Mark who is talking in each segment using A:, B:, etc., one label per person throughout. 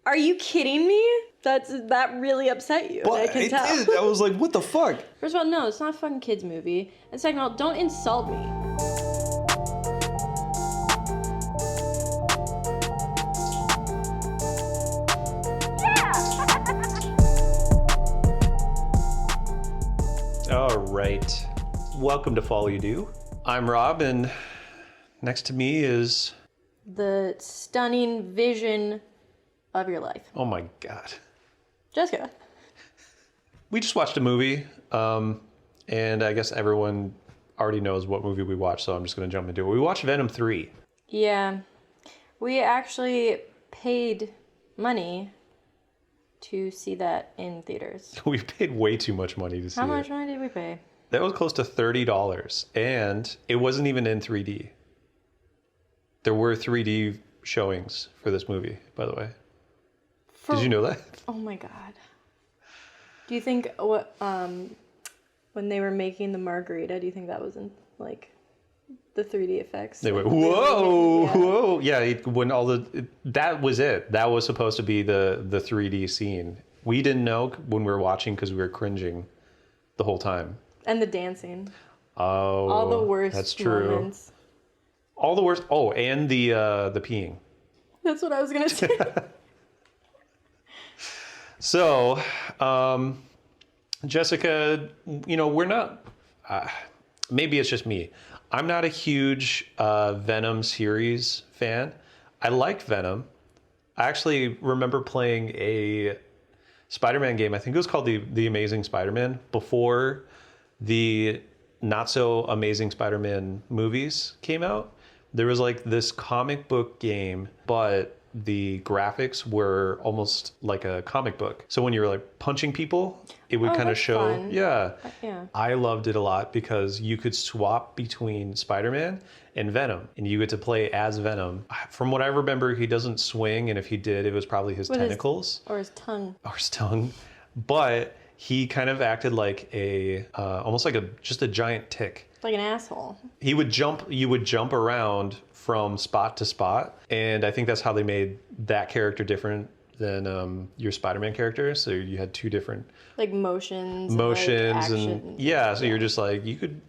A: Are you kidding me? That really upset you.
B: But
A: I can tell.
B: Did. I was like, what the fuck?
A: First of all, no, it's not a fucking kids movie. And second of all, don't insult me.
B: All right. Welcome to Folie, Deux. I'm Rob, and next to me is...
A: The stunning vision of your life.
B: Oh my God.
A: Jessica.
B: We just watched a movie, and I guess everyone already knows what movie we watched, so I'm just going to jump into it. We watched Venom 3.
A: Yeah. We actually paid money to see that in theaters.
B: We paid way too much money to see it.
A: How much money did we pay?
B: That was close to $30, and it wasn't even in 3D. There were 3D showings for this movie, by the way. Did you know that?
A: Oh my God. Do you think when they were making the margarita, do you think that was in like the 3D effects?
B: They went,
A: Like,
B: whoa,
A: yeah.
B: whoa. Yeah, when that was it. That was supposed to be the 3D scene. We didn't know when we were watching because we were cringing the whole time.
A: And the dancing.
B: Oh,
A: All the worst
B: that's true.
A: moments.
B: All the worst. Oh, and the peeing.
A: That's what I was gonna say.
B: So, Jessica, we're not, maybe it's just me. I'm not a huge Venom series fan. I liked Venom. I actually remember playing a Spider-Man game. I think it was called The Amazing Spider-Man before the not so amazing Spider-Man movies came out. There was like this comic book game, but the graphics were almost like a comic book. So when you were like punching people, it would kind of show.
A: Fun.
B: Yeah.
A: Yeah.
B: I loved it a lot because you could swap between Spider-Man and Venom, and you get to play as Venom. From what I remember, he doesn't swing, and if he did, it was probably his tentacles.
A: Or his tongue.
B: Or his tongue. But he kind of acted like almost like just a giant tick.
A: Like an asshole.
B: You would jump around from spot to spot, and I think that's how they made that character different than your Spider-Man character. So you had two different
A: like motions
B: and
A: action.
B: yeah, so you're just like, you could,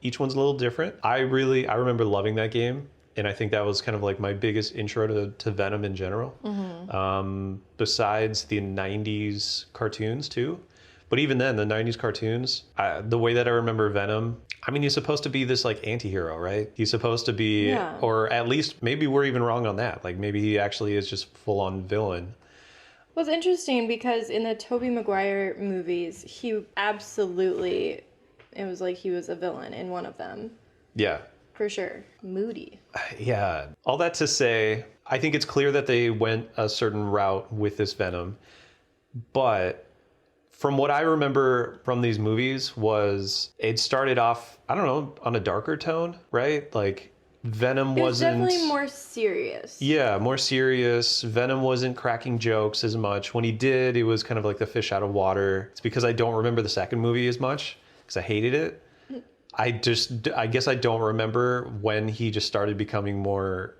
B: each one's a little different. I remember loving that game, and I think that was kind of like my biggest intro to Venom in general. Mm-hmm. Besides the 90s cartoons too. But even then, the 90s cartoons, the way that I remember Venom, I mean, he's supposed to be this like anti-hero, right? He's supposed to be,
A: yeah.
B: Or at least maybe we're even wrong on that. Like maybe he actually is just full-on villain.
A: Well, it's interesting because in the Tobey Maguire movies, he absolutely, it was like he was a villain in one of them.
B: Yeah.
A: For sure. Moody.
B: Yeah. All that to say, I think it's clear that they went a certain route with this Venom. But from what I remember from these movies was it started off, I don't know, on a darker tone, right? Like Venom wasn't...
A: It was definitely more serious.
B: Yeah, more serious. Venom wasn't cracking jokes as much. When he did, it was kind of like the fish out of water. It's because I don't remember the second movie as much because I hated it. I guess I don't remember when he just started becoming more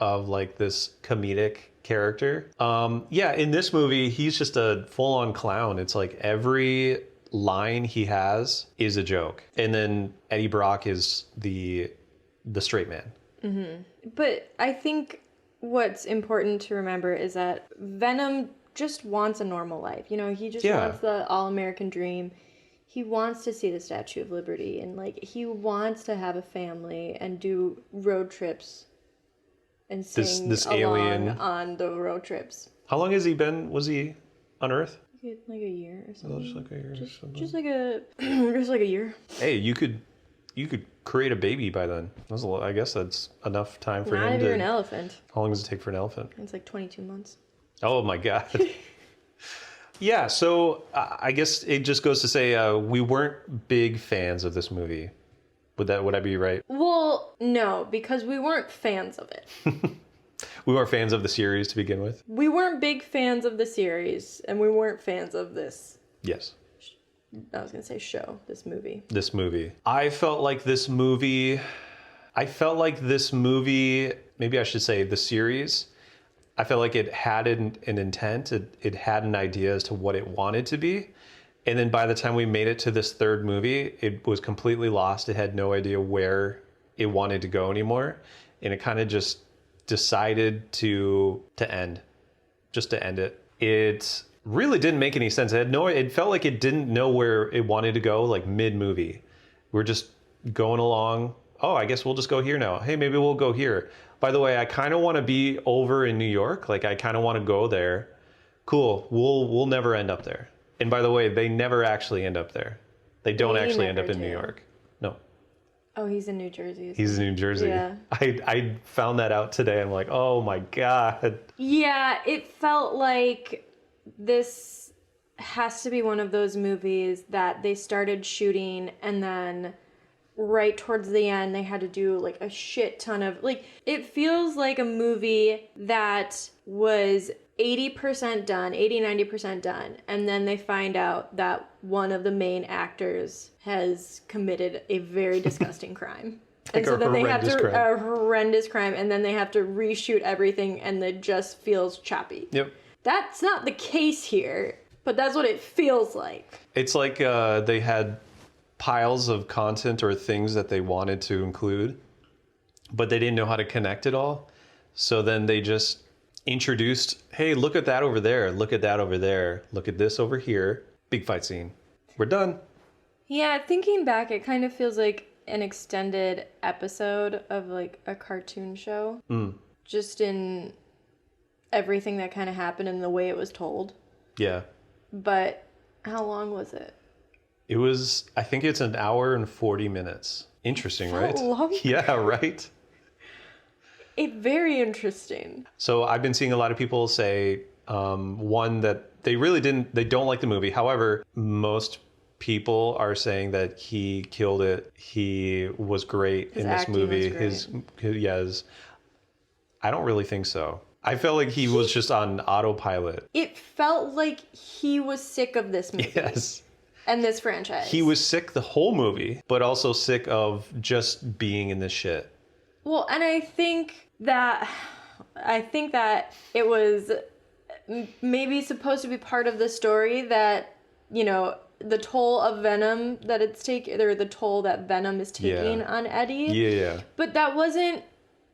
B: of like this comedic character. Yeah, in this movie, he's just a full-on clown. It's like every line he has is a joke. And then Eddie Brock is the straight man.
A: Mm-hmm. But I think what's important to remember is that Venom just wants a normal life. He just wants the all-American dream. He wants to see the Statue of Liberty, and like he wants to have a family and do road trips and sing
B: this
A: along
B: alien
A: on the road trips.
B: How long has he been? Was he on Earth?
A: Like a year or something.
B: Just like a year or something.
A: Just like a year.
B: Hey, you could create a baby by then. I guess that's enough time for him to...
A: Not if you're an elephant.
B: How long does it take for an elephant?
A: It's like 22 months.
B: Oh my God. Yeah, so I guess it just goes to say we weren't big fans of this movie. Would I be right?
A: Well, no, because we weren't fans of it.
B: We weren't fans of the series to begin with?
A: We weren't big fans of the series, and we weren't fans of this.
B: Yes.
A: I was going to say show, this movie.
B: This movie. I felt like this movie, maybe I should say the series, I felt like it had an intent. It had an idea as to what it wanted to be. And then by the time we made it to this third movie, it was completely lost. It had no idea where it wanted to go anymore. And it kind of just decided to end, just to end it. It really didn't make any sense. It felt like it didn't know where it wanted to go, like mid-movie. We're just going along. Oh, I guess we'll just go here now. Hey, maybe we'll go here. By the way, I kind of want to be over in New York. Like, I kind of want to go there. Cool. We'll never end up there. And by the way, they never actually end up there. They don't actually end up in New York. No.
A: Oh, he's in New Jersey.
B: He's in New Jersey.
A: Yeah.
B: I found that out today. I'm like, oh my God.
A: Yeah, it felt like this has to be one of those movies that they started shooting and then right towards the end they had to do like a shit ton of, like, it feels like a movie that was 80% done, 90% done, and then they find out that one of the main actors has committed a very disgusting crime.
B: Like, and so then they have to
A: a horrendous crime, and then they have to reshoot everything, and it just feels choppy.
B: Yep.
A: That's not the case here, but that's what it feels like.
B: It's like they had piles of content or things that they wanted to include, but they didn't know how to connect it all. So then they just introduced, hey, look at that over there. Look at that over there. Look at this over here. Big fight scene. We're done.
A: Yeah, thinking back, it kind of feels like an extended episode of like a cartoon show. Just in everything that kind of happened and the way it was told.
B: Yeah.
A: But how long was it?
B: It was, I think it's an hour and 40 minutes. Interesting, right?
A: Long?
B: Yeah, right?
A: Very interesting.
B: So I've been seeing a lot of people say, one, that they don't like the movie. However, most people are saying that he killed it. He was great in this movie. I don't really think so. I felt like he was just on autopilot.
A: It felt like he was sick of this movie.
B: Yes.
A: And this franchise.
B: He was sick the whole movie, but also sick of just being in this shit.
A: Well, and I think that it was maybe supposed to be part of the story that, you know, the toll of Venom that it's taking, or the toll that Venom is taking on Eddie.
B: Yeah.
A: But that wasn't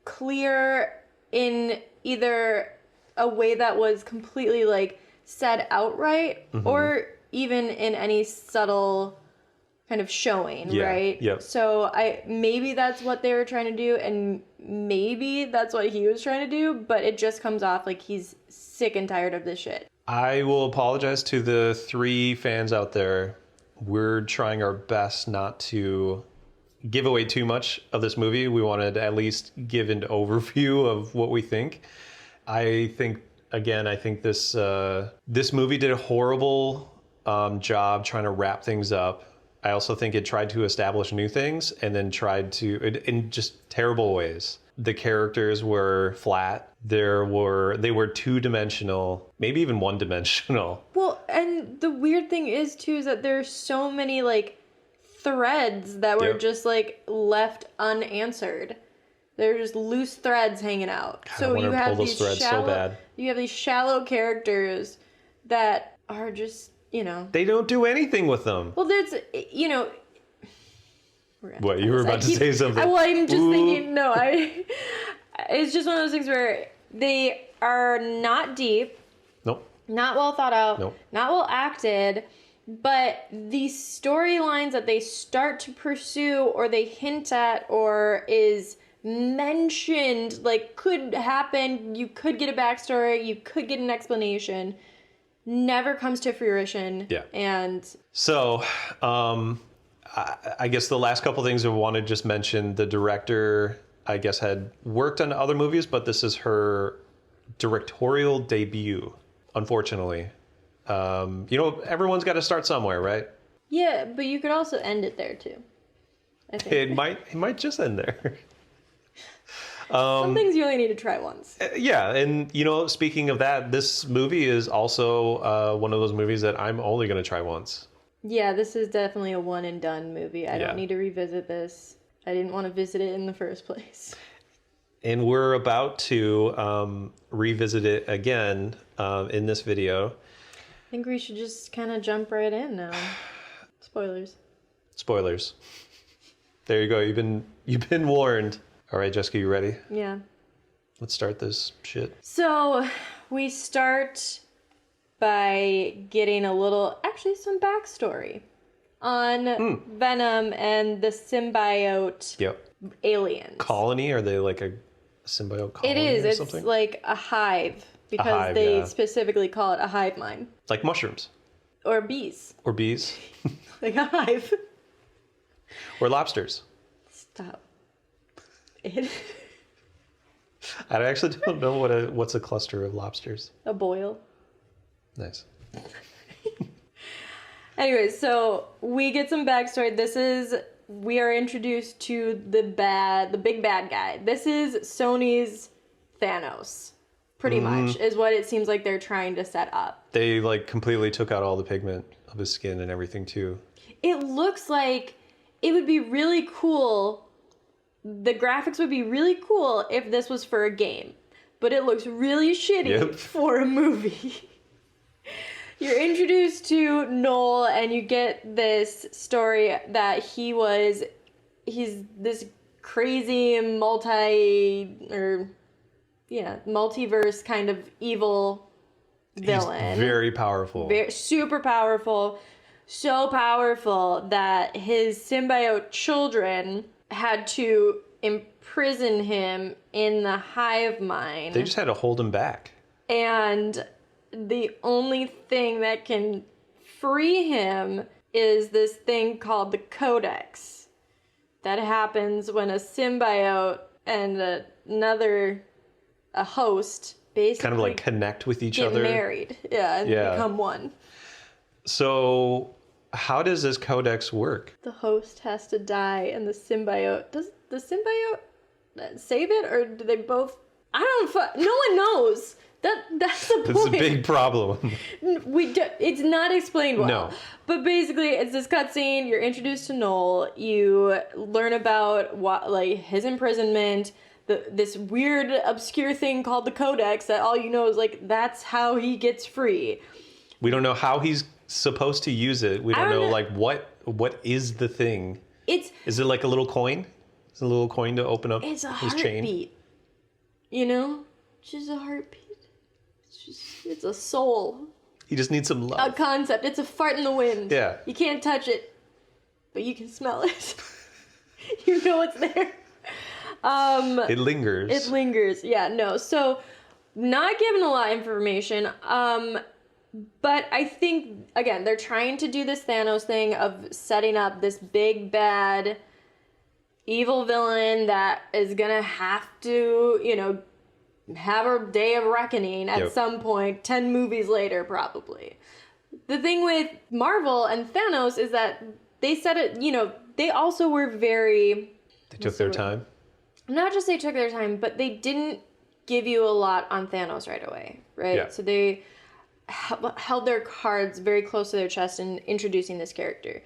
A: clear in either a way that was completely like said outright, or even in any subtle kind of showing, right?
B: Yep.
A: So maybe that's what they were trying to do, and maybe that's what he was trying to do, but it just comes off like he's sick and tired of this shit.
B: I will apologize to the 3 fans out there. We're trying our best not to give away too much of this movie. We wanted to at least give an overview of what we think. I think this movie did a horrible job trying to wrap things up. I also think it tried to establish new things and then tried to, in just terrible ways. The characters were flat. They were 2-dimensional, maybe even 1-dimensional.
A: Well, and the weird thing is too is that there's so many like threads that were just like left unanswered. They're just loose threads hanging out.
B: God,
A: so
B: I
A: you have
B: pull those
A: these
B: threads so bad.
A: You have these shallow characters that are just, you know,
B: they don't do anything with them.
A: Well, there's, you know.
B: What, you were about to say something?
A: Well, I'm just thinking. No, it's just one of those things where they are not deep.
B: Nope.
A: Not well thought out.
B: Nope.
A: Not well acted. But the storylines that they start to pursue or they hint at or is mentioned, like, could happen, you could get a backstory, you could get an explanation, never comes to fruition.
B: Yeah.
A: And
B: so, I guess the last couple things I want to just mention, the director, I guess, had worked on other movies, but this is her directorial debut, unfortunately. You know, everyone's got to start somewhere, right?
A: Yeah, but you could also end it there too. I think
B: it might just end there.
A: Some things you only need to try once.
B: Yeah, and you know, speaking of that, this movie is also one of those movies that I'm only going to try once.
A: Yeah, this is definitely a one and done movie. I don't need to revisit this. I didn't want to visit it in the first place.
B: And we're about to revisit it again in this video.
A: I think we should just kind of jump right in now. Spoilers.
B: Spoilers. There you go. You've been warned. All right, Jessica, you ready?
A: Yeah.
B: Let's start this shit.
A: So we start by getting some backstory on Venom and the symbiote aliens.
B: Colony? Are they like a symbiote colony?
A: It is.
B: Or something?
A: It's like a hive because they specifically call it a hive mind.
B: Like mushrooms.
A: Or bees.
B: Or bees.
A: Like a hive.
B: Or lobsters.
A: Stop.
B: I actually don't know what's a cluster of lobsters.
A: A boil.
B: Nice.
A: Anyway, so we get some backstory. We are introduced to the big bad guy. This is Sony's Thanos, pretty much, is what it seems like they're trying to set up.
B: They like completely took out all the pigment of his skin and everything too.
A: It looks like it would be really cool. The graphics would be really cool if this was for a game, but it looks really shitty for a movie. You're introduced to Null, and you get this story that he's this crazy multiverse kind of evil villain.
B: He's very powerful.
A: Super powerful. So powerful that his symbiote children had to imprison him in the hive mind.
B: They just had to hold him back.
A: And the only thing that can free him is this thing called the Codex. That happens when a symbiote and a host basically
B: kind of like connect with each other.
A: Get married. And become one.
B: So how does this Codex work?
A: The host has to die and the symbiote... Does the symbiote save it, or do they both... no one knows. That's the point.
B: That's a big problem.
A: It's not explained well.
B: No.
A: But basically, it's this cutscene. You're introduced to Null. You learn about his imprisonment, this weird, obscure thing called the Codex that all you know is that's how he gets free.
B: We don't know how he's supposed to use it. We don't know what is the thing. Is it like a little coin? Is it a little coin to open up his chain?
A: It's a heartbeat. You know? Just a heartbeat. It's a soul.
B: He just needs some love.
A: A concept. It's a fart in the wind.
B: Yeah.
A: You can't touch it, but you can smell it. You know it's there.
B: It lingers.
A: It lingers. Yeah, no. So, not given a lot of information. But I think, again, they're trying to do this Thanos thing of setting up this big, bad, evil villain that is gonna have to, have a day of reckoning at some point, 10 movies later, probably. The thing with Marvel and Thanos is that they said it, they also were very...
B: They took their time?
A: Not just they took their time, but they didn't give you a lot on Thanos right away, right?
B: Yeah.
A: So they held their cards very close to their chest in introducing this character.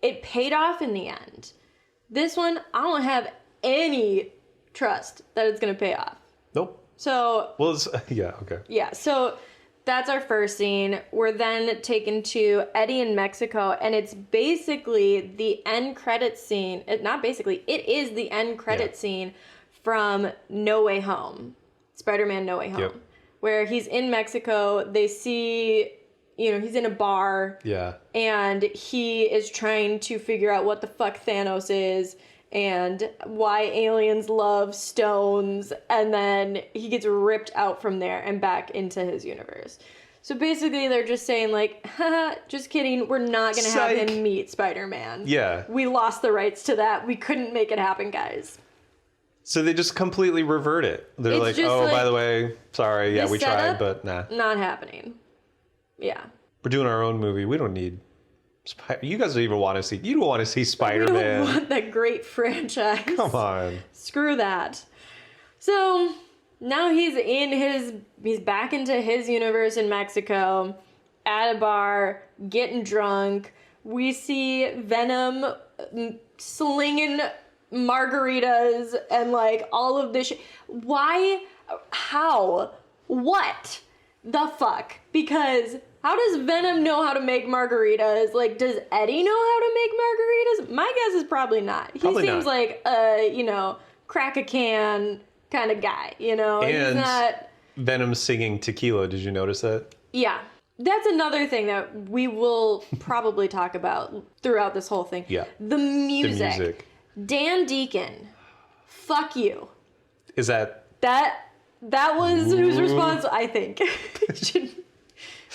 A: It paid off in the end. This one, I don't have any trust that it's going to pay off.
B: Nope.
A: So...
B: Well, okay.
A: Yeah, so that's our first scene. We're then taken to Eddie in Mexico, and it's basically the end credits scene. It is the end credits scene from No Way Home. Spider-Man No Way Home.
B: Yep.
A: Where he's in Mexico, they see, he's in a bar.
B: Yeah.
A: And he is trying to figure out what the fuck Thanos is and why aliens love stones, and then he gets ripped out from there and back into his universe. So basically they're just saying haha, just kidding, we're not gonna have him meet Spider-Man.
B: Yeah.
A: We lost the rights to that. We couldn't make it happen, guys.
B: So they just completely revert it. They're by the way, sorry, we tried, but nah.
A: Not happening. Yeah.
B: We're doing our own movie. We don't need... You guys don't even want to see... You don't want to see Spider-Man.
A: We don't want that great franchise.
B: Come on.
A: Screw that. So, now he's back into his universe in Mexico, at a bar, getting drunk. We see Venom slinging margaritas and like all of this shit. Why? How? What the fuck? Because how does Venom know how to make margaritas? Like, does Eddie know how to make margaritas? My guess is probably not. He seems like a, crack a can kind of guy, And he's not...
B: Venom singing Tequila. Did you notice that?
A: Yeah. That's another thing that we will probably talk about throughout this whole thing.
B: Yeah.
A: The music. Dan Deacon. Fuck you.
B: Is that...
A: That was whose response, I think.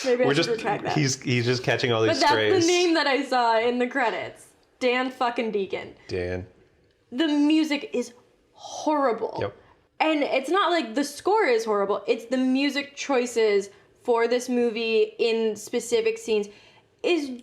A: Maybe I should retract that.
B: He's just catching all these strays.
A: But that's the name that I saw in the credits. Dan fucking Deacon.
B: Dan.
A: The music is horrible.
B: Yep.
A: And it's not like the score is horrible. It's the music choices for this movie in specific scenes is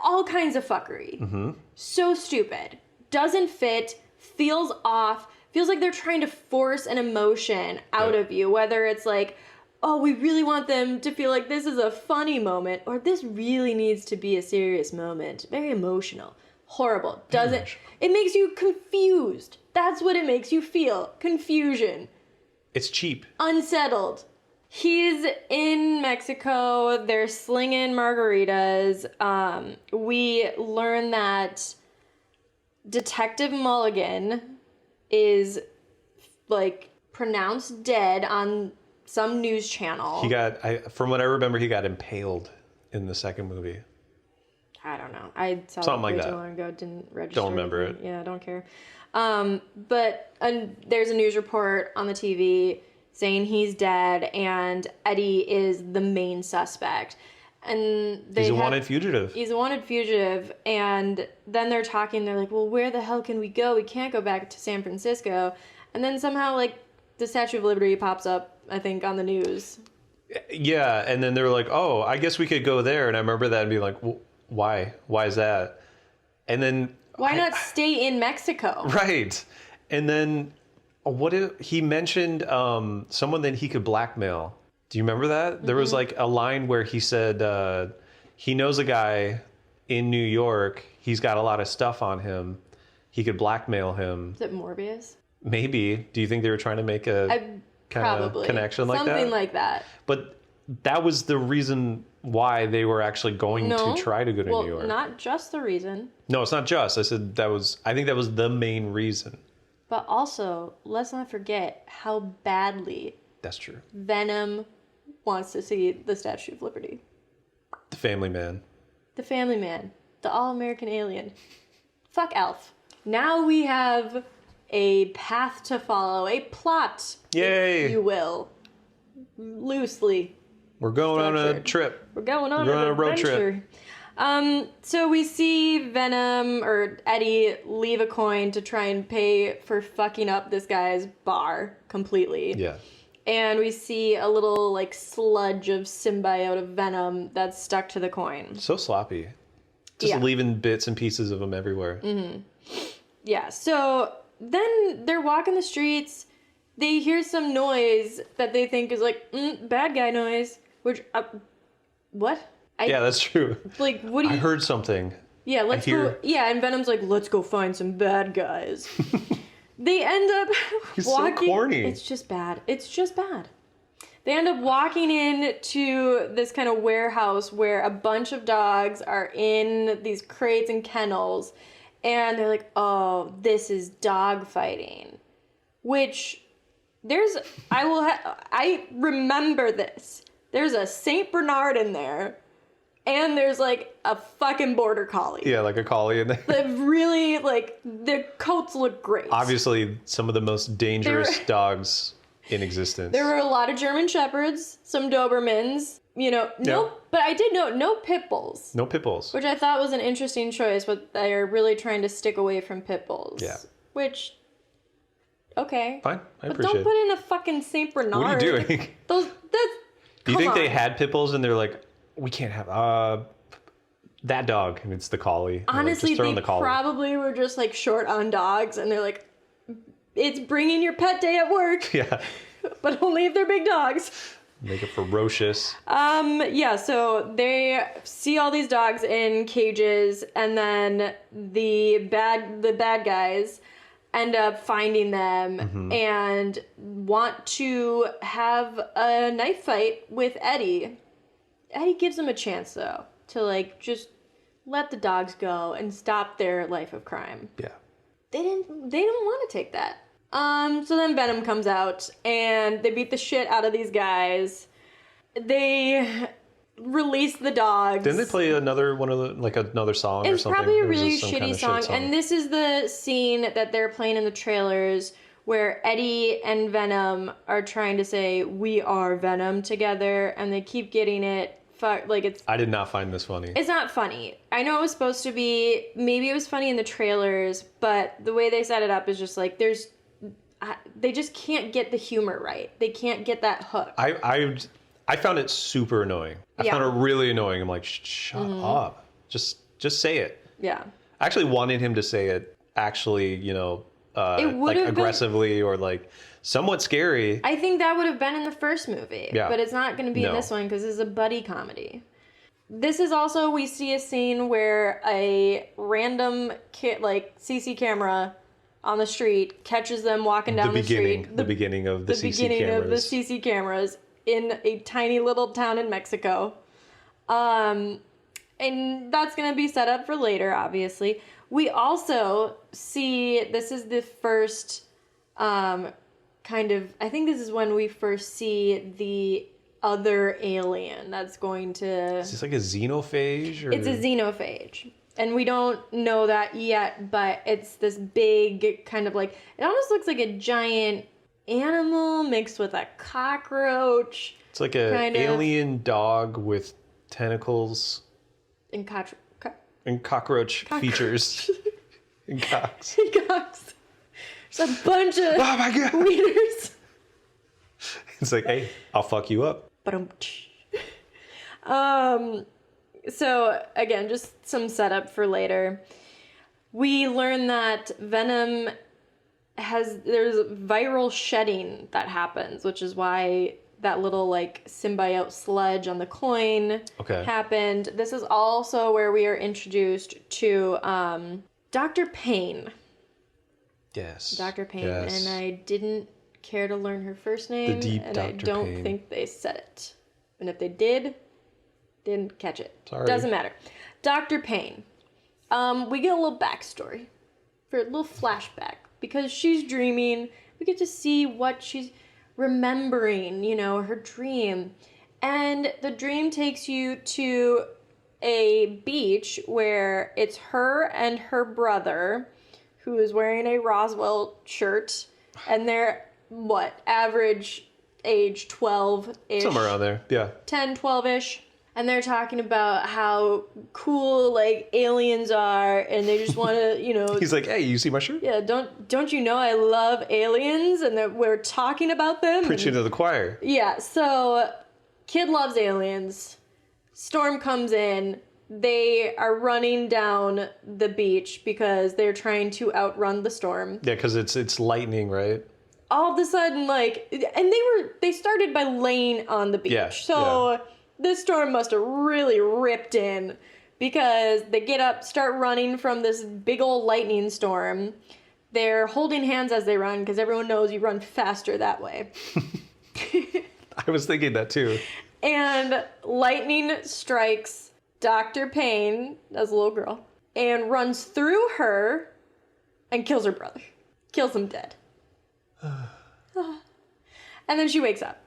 A: all kinds of fuckery. Mm-hmm. So stupid. Doesn't fit. Feels off. Feels like they're trying to force an emotion out of you. Whether it's like, oh, we really want them to feel like this is a funny moment, or this really needs to be a serious moment. Very emotional. Horrible. It makes you confused. That's what it makes you feel. Confusion.
B: It's cheap.
A: Unsettled. He's in Mexico. They're slinging margaritas. We learn that Detective Mulligan is like pronounced dead on some news channel.
B: From what I remember, he got impaled in the second movie.
A: I don't know. I saw
B: something
A: it
B: like
A: way
B: that.
A: Too long ago. Didn't register.
B: Don't remember it.
A: Yeah, I don't care. But there's a news report on the TV saying he's dead, and Eddie is the main suspect. And
B: he's a wanted fugitive.
A: He's a wanted fugitive, and then they're talking. They're like, "Well, where the hell can we go? We can't go back to San Francisco." And then somehow, like, the Statue of Liberty pops up, I think, on the news.
B: Yeah, and then they were like, "Oh, I guess we could go there." And I remember that and being like, well, "Why? Why is that?" And then
A: why not stay in Mexico?
B: Right. And then he mentioned someone that he could blackmail. Do you remember that? Mm-hmm. There was like a line where he said he knows a guy in New York. He's got a lot of stuff on him. He could blackmail him.
A: Is it Morbius?
B: Maybe. Do you think they were trying to make a kind of connection like that?
A: Something like that.
B: But that was the reason why they were actually going to try to go to New York.
A: Not just the reason.
B: No, it's not just. I said I think that was the main reason.
A: But also, let's not forget how badly
B: that's true.
A: Venom wants to see the Statue of Liberty.
B: The family man.
A: The family man. The all-American alien. Fuck Elf. Now we have a path to follow, a plot,
B: yay,
A: if you will. Loosely.
B: We're going on a trip.
A: We're going on a road trip. So we see Venom or Eddie leave a coin to try and pay for fucking up this guy's bar completely.
B: Yeah.
A: And we see a little like sludge of symbiote of Venom that's stuck to the coin.
B: So sloppy. Just leaving bits and pieces of them everywhere.
A: Mm-hmm. Yeah. So then they're walking the streets. They hear some noise that they think is like bad guy noise. Which, what?
B: Yeah, that's true.
A: Like, what do you...
B: I heard something.
A: Yeah, let's go... Yeah, and Venom's like, let's go find some bad guys. They end up walking...
B: so corny.
A: It's just bad. It's just bad. They end up walking into this kind of warehouse where a bunch of dogs are in these crates and kennels. And they're like, oh, this is dog fighting. Which, I remember this. There's a Saint Bernard in there, and there's like a fucking border collie.
B: Yeah, like a collie in there.
A: That really, like, their coats look great.
B: Obviously, some of the most dangerous dogs in existence.
A: There were a lot of German Shepherds, some Dobermans, but I did note no pit bulls.
B: No pit bulls.
A: Which I thought was an interesting choice, but they're really trying to stick away from pit bulls.
B: Yeah.
A: Which, okay.
B: Fine, I appreciate it.
A: But don't put in a fucking Saint Bernard.
B: What are you doing? Do you think they had pit bulls and they're like, we can't have that dog, and it's the collie.
A: Honestly,
B: they
A: probably were just like short on dogs, and they're like, it's bringing your pet day at work.
B: Yeah.
A: But only if they're big dogs.
B: Make it ferocious.
A: Yeah, so they see all these dogs in cages, and then the bad guys end up finding them and want to have a knife fight with Eddie. Eddie gives them a chance, though, to, like, just let the dogs go and stop their life of crime.
B: Yeah.
A: They didn't want to take that. So then Venom comes out, and they beat the shit out of these guys. They release the dogs.
B: Didn't they play another one of the, like, another song or something?
A: It's probably a really shitty song. And this is the scene that they're playing in the trailers where Eddie and Venom are trying to say, "We are Venom" together, and they keep getting it. Like, it's...
B: I did not find this funny.
A: It's not funny. I know it was supposed to be... Maybe it was funny in the trailers, but the way they set it up is just like, there's... They just can't get the humor right. They can't get that hook.
B: I found it super annoying. I found it really annoying. I'm like, shut up. Just say it.
A: Yeah.
B: I actually wanted him to say it actually, you know, like aggressively or like somewhat scary.
A: I think that would have been in the first movie.
B: Yeah.
A: But it's not going to be in this one because it's a buddy comedy. This is also, we see a scene where a random CC camera on the street catches them walking down the street.
B: The beginning of the CC cameras.
A: Of the CC cameras in a tiny little town in Mexico. And that's going to be set up for later, obviously. We also see, this is the first I think this is when we first see the other alien that's going to...
B: Is this like a xenophage? Or...
A: It's a xenophage. And we don't know that yet, but it's this big kind of like... It almost looks like a giant animal mixed with a cockroach.
B: It's like an alien dog with tentacles.
A: And
B: cockroach features. And cocks.
A: Cocks. There's a bunch of
B: oh my God.
A: wieners.
B: It's like, hey, I'll fuck you up.
A: So, again, just some setup for later. We learn that Venom there's viral shedding that happens, which is why that little, like, symbiote sludge on the coin happened. This is also where we are introduced to Dr. Payne.
B: Yes.
A: Dr. Payne.
B: Yes.
A: And I didn't care to learn her first name.
B: The deep
A: and
B: Dr.
A: I don't
B: Payne.
A: think they said it. And if they didn't catch it.
B: Sorry.
A: Doesn't matter. Dr. Payne. We get a little backstory. For a little flashback. Because she's dreaming. We get to see what she's remembering, you know, her dream. And the dream takes you to a beach where it's her and her brother, who is wearing a Roswell shirt, and they're, average age 12-ish.
B: Somewhere around there, yeah.
A: 10, 12-ish. And they're talking about how cool, like, aliens are, and they just want to, you know...
B: He's like, hey, you see my shirt?
A: Yeah, don't you know I love aliens, and that we're talking about them?
B: Preaching to the choir.
A: Yeah, so, kid loves aliens. Storm comes in. They are running down the beach because they're trying to outrun the storm.
B: Yeah, because it's lightning, right?
A: All of a sudden, like... And they started by laying on the beach.
B: Yeah,
A: so... Yeah. This storm must have really ripped in because they get up, start running from this big old lightning storm. They're holding hands as they run because everyone knows you run faster that way.
B: I was thinking that too.
A: And lightning strikes Dr. Payne, as a little girl, and runs through her and kills her brother. Kills him dead. And then she wakes up.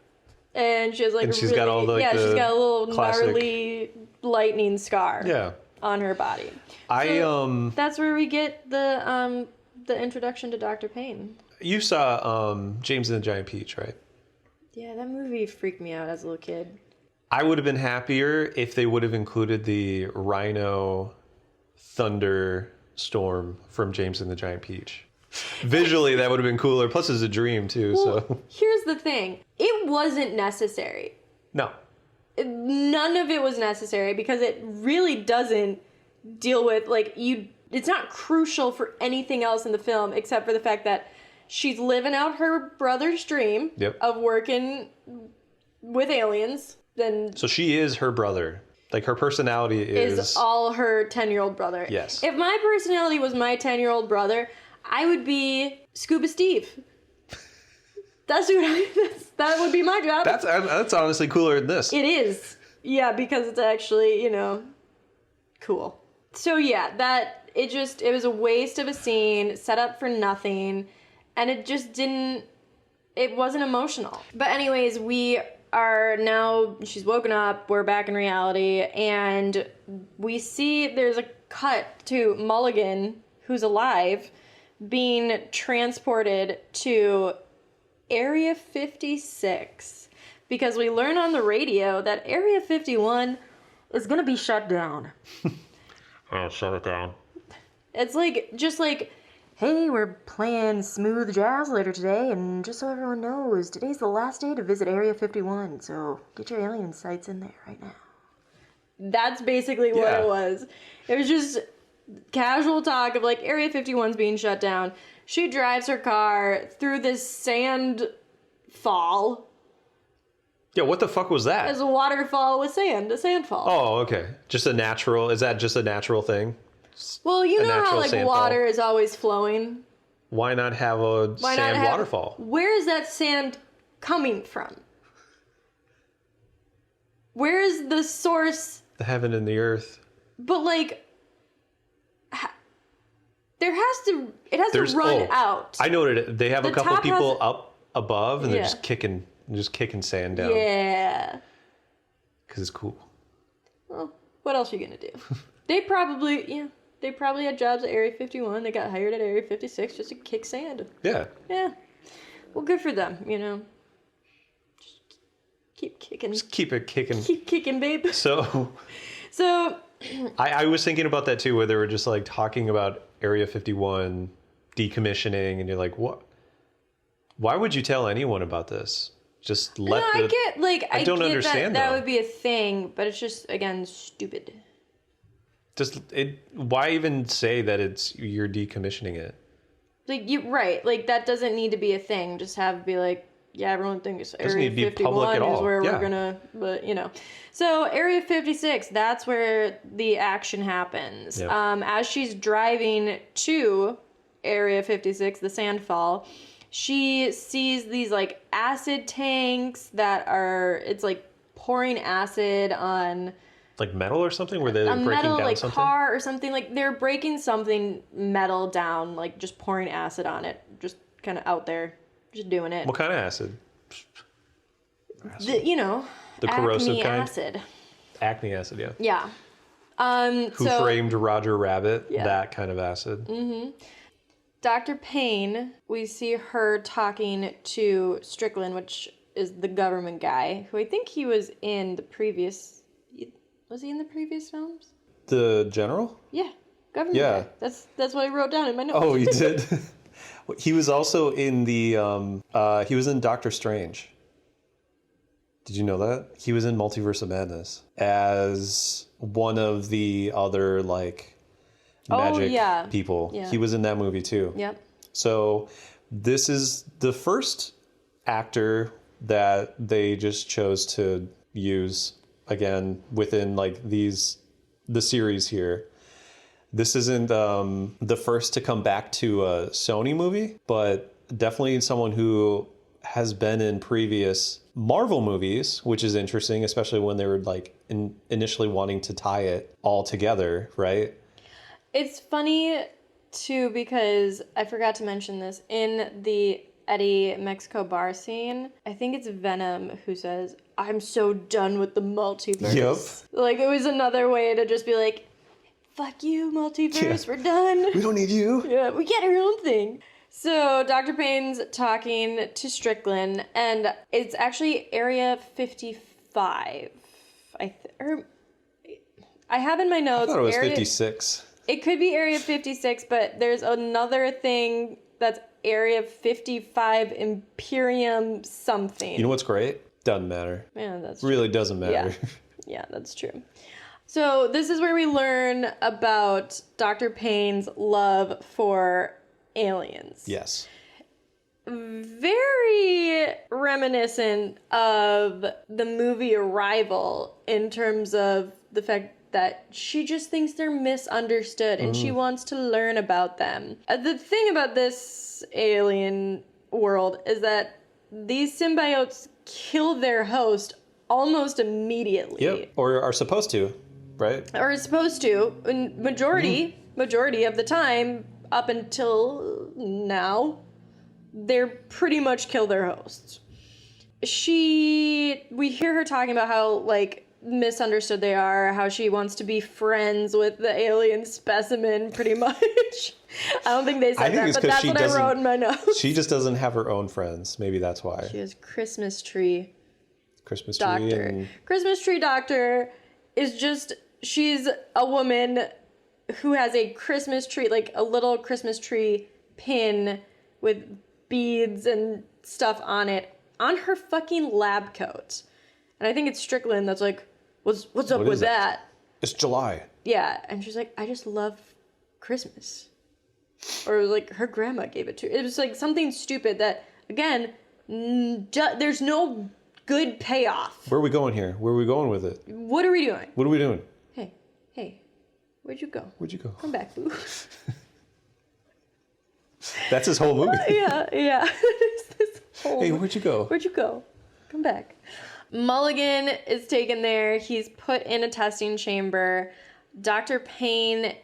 A: And she has like
B: she's got all the, like,
A: she's got a little
B: classic...
A: gnarly lightning scar on her body. So that's where we get the introduction to Dr. Payne.
B: You saw James and the Giant Peach, right?
A: Yeah, that movie freaked me out as a little kid.
B: I would have been happier if they would have included the rhino thunderstorm from James and the Giant Peach. Visually, that would have been cooler. Plus, it's a dream, too.
A: Well,
B: so
A: here's the thing. It wasn't necessary.
B: No.
A: None of it was necessary because it really doesn't deal with, like, it's not crucial for anything else in the film except for the fact that she's living out her brother's dream of working with aliens.
B: So she is her brother. Like, her personality is...
A: all her 10-year-old brother.
B: Yes.
A: If my personality was my 10-year-old brother... I would be Scuba Steve. That would be my job.
B: That's honestly cooler than this.
A: It is. Yeah, because it's actually, cool. So yeah, it was a waste of a scene, set up for nothing, and it wasn't emotional. But anyways, she's woken up, we're back in reality, and we see there's a cut to Mulligan, who's alive, being transported to Area 56, because we learn on the radio that Area 51 is gonna be shut down.
B: Oh, shut it down.
A: It's just like, hey, we're playing smooth jazz later today, and just so everyone knows, today's the last day to visit Area 51, so get your alien sights in there right now. That's basically what it was. It was just casual talk of like, Area 51's being shut down. She drives her car through this sand fall.
B: Yeah, what the fuck was that?
A: It's a waterfall with sand, a sand fall.
B: Oh, okay. Is that just a natural thing?
A: Well, you know how like water is always flowing?
B: Why not have a sand waterfall?
A: Where is that sand coming from? Where is the source?
B: The heaven and the earth.
A: But like, it has to run out.
B: I know it. They have a couple people up above, and they're just kicking sand down.
A: Yeah.
B: Because it's cool.
A: Well, what else are you gonna do? They probably had jobs at Area 51. They got hired at Area 56 just to kick sand.
B: Yeah.
A: Yeah. Well, good for them, Just keep kicking.
B: Just keep it kicking.
A: Keep kicking, babe.
B: So I was thinking about that too, where they were just like talking about Area 51 decommissioning, and you're like, what? Why would you tell anyone about this? Just let I don't understand
A: that would be a thing, but it's just, again, stupid.
B: Why even say that you're decommissioning it?
A: Like, that doesn't need to be a thing. Just be like, yeah, everyone thinks Area 51 is where we're gonna, but So Area 56, that's where the action happens.
B: Yep.
A: As she's driving to Area 56, the sandfall, she sees these like acid tanks it's like pouring acid on
B: like metal or something, where they're breaking
A: metal,
B: down
A: like
B: something?
A: Car or something, like they're breaking something metal down, like just pouring acid on it, just kind of out there, just doing it.
B: What kind of acid?
A: The
B: corrosive kind?
A: acid.
B: Acne acid, yeah.
A: Yeah.
B: Who Framed Roger Rabbit? Yeah. That kind of acid.
A: Mm-hmm. Dr. Payne, we see her talking to Strickland, which is the government guy, who I think he was in the previous... Was he in the previous films?
B: The general?
A: Yeah. Government guy. That's what I wrote down in my notes.
B: Oh, you did? He was also in the... he was in Doctor Strange. Did you know that? He was in Multiverse of Madness as one of the other, like, magic people. Yeah. He was in that movie, too.
A: Yep.
B: So this is the first actor that they just chose to use, again, within, like, the series here. This isn't the first to come back to a Sony movie, but definitely someone who has been in previous Marvel movies, which is interesting, especially when they were like initially wanting to tie it all together, right? It's
A: funny too, because I forgot to mention this in the Eddie Mexico bar scene. I think it's Venom who says, "I'm so done with the multiverse."
B: Yep.
A: Like, it was another way to just be like, fuck you, multiverse, we're done.
B: We don't need you.
A: Yeah, we get our own thing. So Dr. Payne's talking to Strickland, and it's actually Area 55. I have in my notes...
B: I thought it was 56.
A: It could be Area 56, but there's another thing that's Area 55 Imperium something.
B: You know what's great? Doesn't matter.
A: Yeah, that's
B: true. Really doesn't matter.
A: Yeah, that's true. So this is where we learn about Dr. Payne's love for aliens.
B: Yes.
A: Very reminiscent of the movie Arrival in terms of the fact that she just thinks they're misunderstood and she wants to learn about them. The thing about this alien world is that these symbiotes kill their host almost immediately.
B: Yep, or are supposed to, right?
A: Or are supposed to. And majority of the time, up until now, they're pretty much kill their hosts. We hear her talking about how, like, misunderstood they are, how she wants to be friends with the alien specimen, pretty much. I don't think they said that, but that's what I wrote in my notes.
B: She just doesn't have her own friends. Maybe that's why.
A: She has Christmas tree
B: doctor.
A: Christmas tree doctor is just, she's a woman who has a Christmas tree, like a little Christmas tree pin with beads and stuff on it, on her fucking lab coat. And I think it's Strickland that's like, what's up with that?
B: It's July.
A: Yeah, and she's like, I just love Christmas. Or like her grandma gave it to her. It was like something stupid that, again, there's no good payoff.
B: Where are we going here? Where are we going with it?
A: What are we doing?
B: What are we doing?
A: Hey, where'd you go?
B: Where'd you go?
A: Come back, boo.
B: That's his whole movie.
A: Yeah.
B: Hey, where'd you go?
A: Where'd you go? Come back. Mulligan is taken there. He's put in a testing chamber. Dr. Payne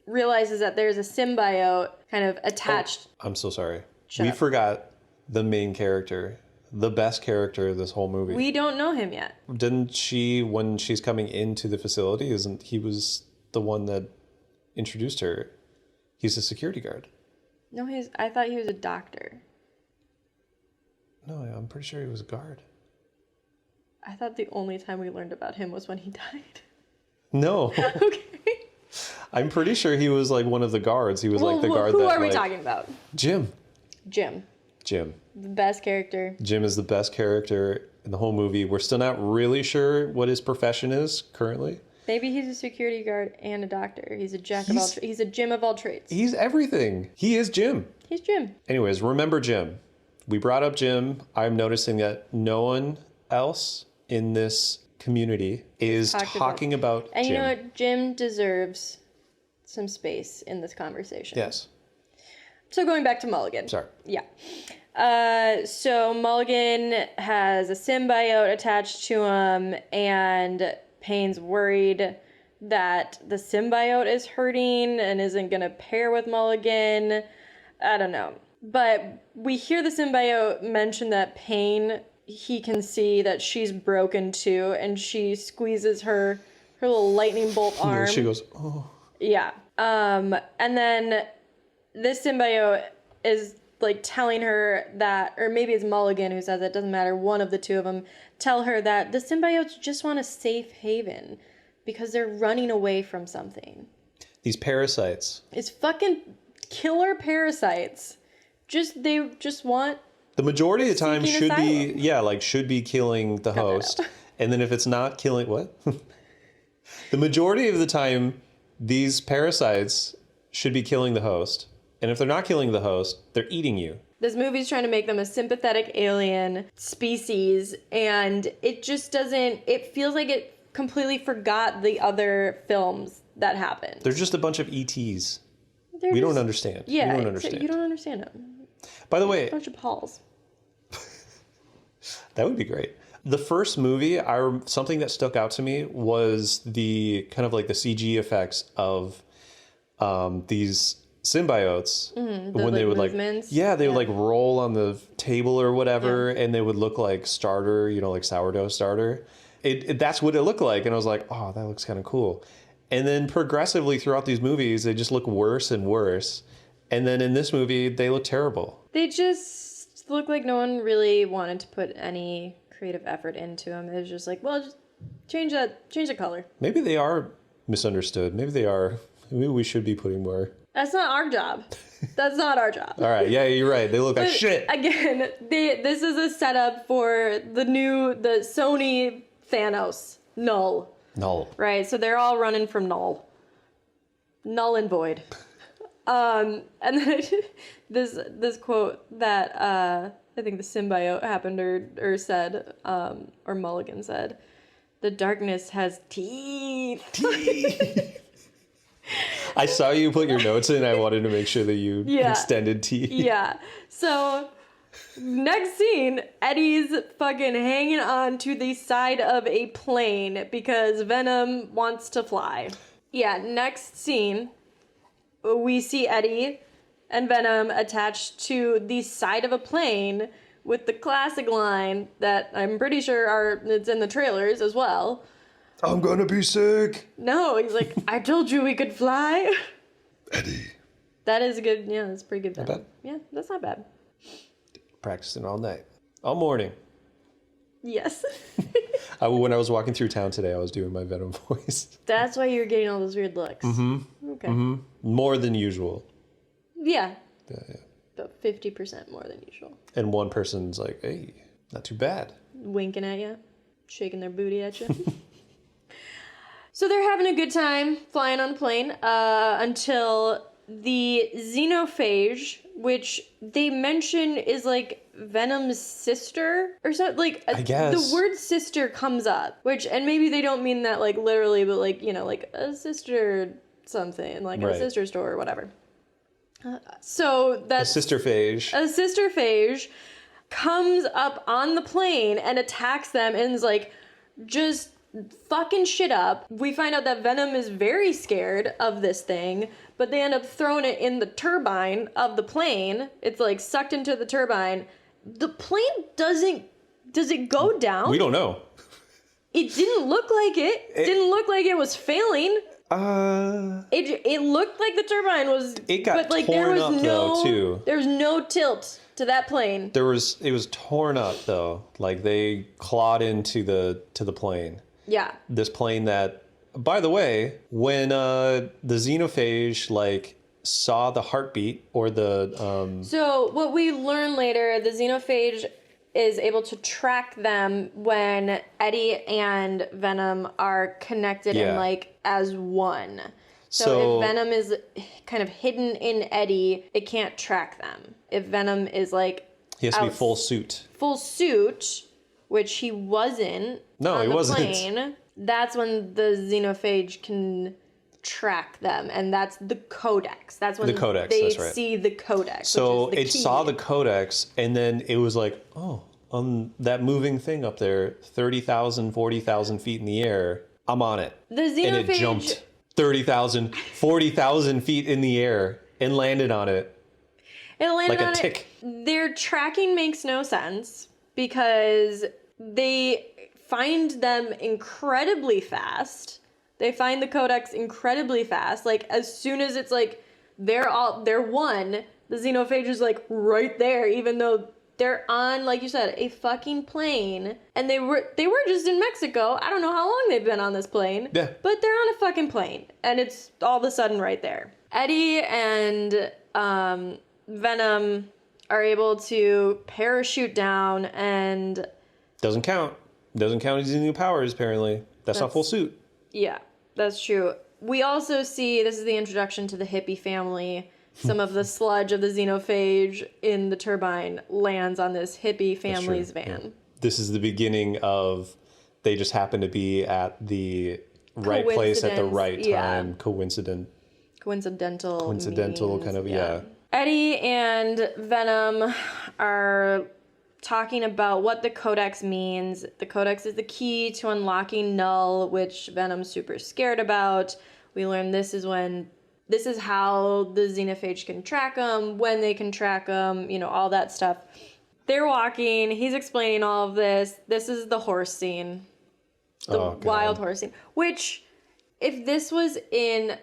A: realizes that there's a symbiote kind of attached.
B: Oh, I'm so sorry.
A: Shut
B: we
A: up.
B: forgot the main character, the best character of this whole movie.
A: We don't know him yet.
B: Didn't she, when she's coming into the facility, isn't he was the one that introduced her? He's a security guard.
A: No, I thought he was a doctor.
B: No, I'm pretty sure he was a guard.
A: I thought the only time we learned about him was when he died.
B: No.
A: Okay.
B: I'm pretty sure he was like one of the guards. He was like the guard
A: who
B: that,
A: are we
B: like,
A: talking about?
B: Jim.
A: Jim. The best character.
B: Jim is the best character in the whole movie. We're still not really sure what his profession is currently.
A: Maybe he's a security guard and a doctor. He's a jack of all trades. He's a Jim of all trades.
B: He's everything. He is Jim.
A: He's Jim.
B: Anyways, remember Jim. We brought up Jim. I'm noticing that no one else in this community is talking about
A: and
B: Jim.
A: you know what? Jim deserves some space in this conversation.
B: Yes.
A: So going back to Mulligan.
B: Sorry.
A: Yeah. So Mulligan has a symbiote attached to him, and Payne's worried that the symbiote is hurting and isn't going to pair with Mulligan. I don't know. But we hear the symbiote mention that Payne, he can see that she's broken too, and she squeezes her little lightning bolt arm.
B: Yeah, she goes, oh.
A: Yeah. And then this symbiote is like telling her that, or maybe it's Mulligan who says it, doesn't matter, one of the two of them, tell her that the symbiotes just want a safe haven because they're running away from something.
B: These parasites.
A: It's fucking killer parasites. They just want...
B: The majority of the time
A: asylum.
B: should be killing the host. And then if it's not killing, what? The majority of the time, these parasites should be killing the host. And if they're not killing the host, they're eating you.
A: This movie's trying to make them a sympathetic alien species, and it just doesn't... It feels like it completely forgot the other films that happened.
B: They're just a bunch of ETs. We don't understand.
A: Yeah,
B: we don't understand.
A: You don't understand them.
B: By the way...
A: A bunch of Pauls.
B: That would be great. The first movie, something that stuck out to me was the kind of like the CG effects of these symbiotes when they would
A: movements.
B: would like roll on the table or whatever, and they would look like starter, like sourdough starter. That's what it looked like, and I was like, oh, that looks kind of cool. And then progressively throughout these movies, they just look worse and worse. And then in this movie, they look terrible.
A: They just look like no one really wanted to put any creative effort into them. It was just like, well, just change the color.
B: Maybe they are misunderstood. Maybe we should be putting more.
A: That's not our job. That's not our job.
B: All right. Yeah, you're right. They look like shit.
A: Again, this is a setup for the Sony Thanos, Null. Right? So they're all running from Null. Null and void. And then this quote that I think the symbiote happened or said, or Mulligan said, "The darkness has teeth."
B: Teeth. I saw you put your notes in. I wanted to make sure that you extended teeth.
A: Yeah. So next scene, Eddie's fucking hanging on to the side of a plane because Venom wants to fly. Yeah, next scene, we see Eddie and Venom attached to the side of a plane with the classic line that I'm pretty sure it's in the trailers as well.
B: I'm gonna be sick.
A: No, he's like, I told you we could fly.
B: Eddie.
A: That is a good, yeah, that's pretty good.
B: Not bad.
A: Yeah, that's not bad.
B: Practicing all night. All morning.
A: Yes.
B: When I was walking through town today, I was doing my Venom voice.
A: That's why you're getting all those weird looks.
B: Mm-hmm.
A: Okay.
B: Mm-hmm. More than usual.
A: Yeah.
B: Yeah.
A: About 50% more than usual.
B: And one person's like, hey, not too bad.
A: Winking at you. Shaking their booty at you. So they're having a good time flying on the plane until the xenophage, which they mention is like Venom's sister or something. Like,
B: I guess.
A: The word sister comes up, which, and maybe they don't mean that like literally, but like, you know, like a sister something, like a sister store or whatever. So that's...
B: A sister phage comes up on the plane and attacks them and is like, just fucking shit up. We find out that Venom is very scared of this thing, but they end up throwing it in the turbine of the plane. It's like sucked into the turbine. The plane does it go down? We don't know.
A: It didn't look like it. It didn't look like it was failing. It looked like the turbine was.
B: It got
A: but like
B: torn
A: there was
B: up
A: no,
B: though too.
A: There was no tilt to that plane.
B: It was torn up though. Like they clawed into the plane.
A: Yeah.
B: This plane that, by the way, when the xenophage like saw the heartbeat or the
A: So what we learn later, the xenophage is able to track them when Eddie and Venom are connected and like as one. So if Venom is kind of hidden in Eddie, it can't track them. If Venom is like
B: he has to be full suit.
A: Full suit, which he wasn't.
B: No, he wasn't.
A: Plane, that's when the xenophage can track them, and that's the codex. That's when they see the codex.
B: So it saw the codex, and then it was like, oh, on that moving thing up there, 30,000, 40,000 feet in the air, I'm on it.
A: The xenophage...
B: And it jumped 30,000, 40,000 feet in the air and landed on it.
A: It landed
B: like
A: on
B: a tick.
A: Their tracking makes no sense because they find them incredibly fast. They find the codex incredibly fast. Like, as soon as it's like, they're one, the xenophage is like right there, even though they're on, like you said, a fucking plane. And they were just in Mexico. I don't know how long they've been on this plane.
B: Yeah.
A: But they're on a fucking plane. And it's all of a sudden right there. Eddie and Venom are able to parachute down and...
B: Doesn't count as new powers, apparently. That's not full suit.
A: Yeah, that's true. We also see, this is the introduction to the hippie family. Some of the sludge of the xenophage in the turbine lands on this hippie family's van. Yeah.
B: This is the beginning of they just happen to be at the right place at the right time. Coincidental kind of, yeah.
A: Eddie and Venom are talking about what the codex means. The codex is the key to unlocking Null, which Venom's super scared about. We learn this is how the xenophage can track them, when they can track them, you know, all that stuff. They're walking. He's explaining all of this. This is the horse scene. The wild horse scene. Which, if this was in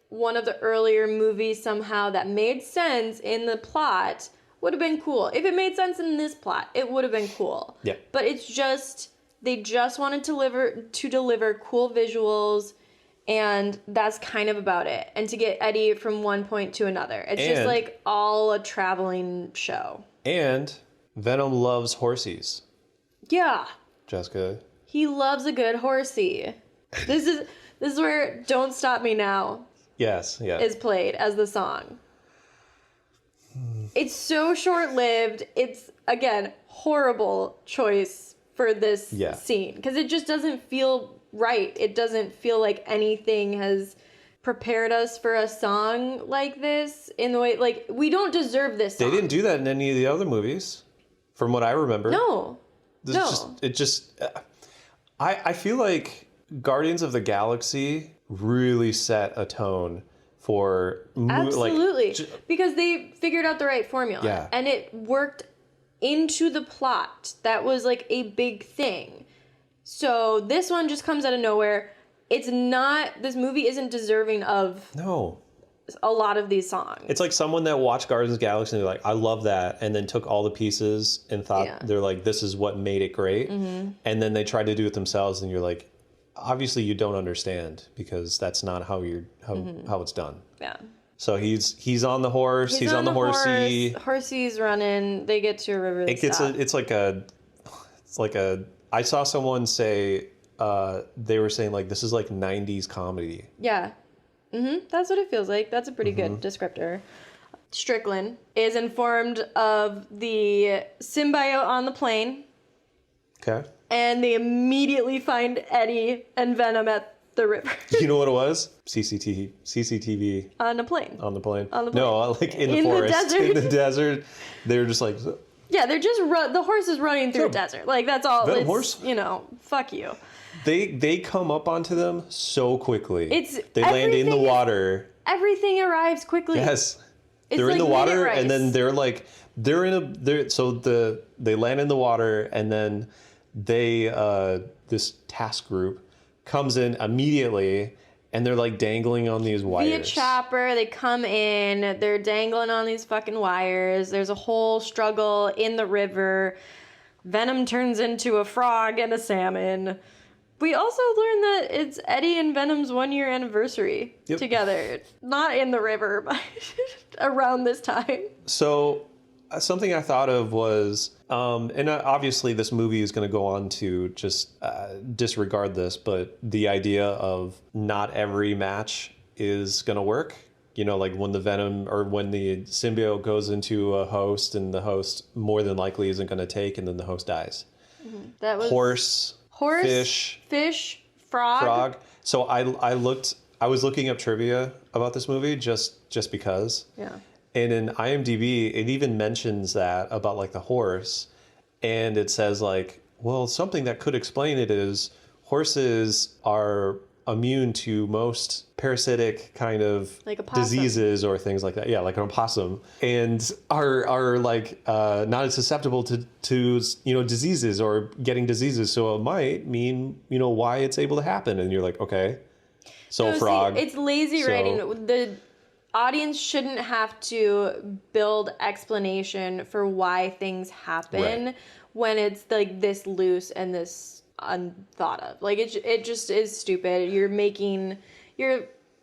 A: one of the earlier movies somehow that made sense in the plot, would have been cool. If it made sense in this plot, it would have been cool.
B: Yeah.
A: But it's just, they just wanted to deliver cool visuals, and that's kind of about it. And to get Eddie from one point to another. It's just like all a traveling show. And
B: Venom loves horsies.
A: Yeah.
B: Jessica.
A: He loves a good horsey. This is where Don't Stop Me Now is played as the song. It's so short-lived. It's, again, horrible choice for this scene. Because it just doesn't feel right. It doesn't feel like anything has prepared us for a song like this in the way, like, we don't deserve this song.
B: They didn't do that in any of the other movies, from what I remember.
A: No.
B: I feel like Guardians of the Galaxy really set a tone for
A: absolutely, because they figured out the right formula.
B: Yeah.
A: And it worked into the plot. That was like a big thing. So this one just comes out of nowhere. This movie isn't deserving of a lot of these songs.
B: It's like someone that watched Guardians of the Galaxy and they're like, I love that, and then took all the pieces and thought they're like, this is what made it great. Mm-hmm. And then they tried to do it themselves, and you're like, obviously you don't understand, because that's not how it's done. Yeah. So he's on the horse. He's on the horsey.
A: Horsey's running. They get to a river.
B: It's like a. I saw someone say they were saying like this is like 90s comedy.
A: Yeah. Mm-hmm. That's what it feels like. That's a pretty good descriptor. Strickland is informed of the symbiote on the plane.
B: Okay. And
A: they immediately find Eddie and Venom at the river.
B: You know what it was? CCTV.
A: On the plane.
B: No, like in the forest. In the desert. They were just like...
A: Yeah, they're just... the horse is running through a desert. Like, that's all.
B: Venom horse?
A: Fuck you.
B: They come up onto them so quickly. They land in the water.
A: Everything arrives quickly.
B: Yes. They're in the water, and then they land in the water, and then this task group comes in immediately, and they're like dangling on these wires.
A: Via chopper, they come in, they're dangling on these fucking wires. There's a whole struggle in the river. Venom turns into a frog and a salmon. We also learned that it's Eddie and Venom's 1-year anniversary together. Not in the river, but around this time.
B: So something I thought of was, and obviously this movie is going to go on to just disregard this, but the idea of not every match is going to work. Like when the Venom or when the symbiote goes into a host and the host more than likely isn't going to take, and then the host dies. Mm-hmm. That was... Horse, fish, frog. So I was looking up trivia about this movie just because. Yeah. And in IMDb, it even mentions that about like the horse, and it says like, well, something that could explain it is horses are immune to most parasitic kind of like diseases or things like that. Yeah, like an opossum, and are like not as susceptible to diseases or getting diseases. So it might mean why it's able to happen. And you're like, okay, so frog.
A: See, it's lazy writing. The audience shouldn't have to build explanation for why things happen when it's like this loose and this unthought of. Like it just is stupid. You're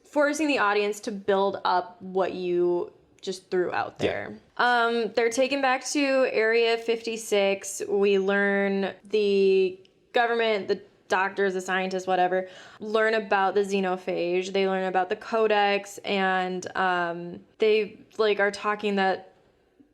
A: forcing the audience to build up what you just threw out there. Yeah. They're taken back to Area 56. We learn the government, the doctors, the scientists, whatever, learn about the xenophage. They learn about the codex, and they are talking that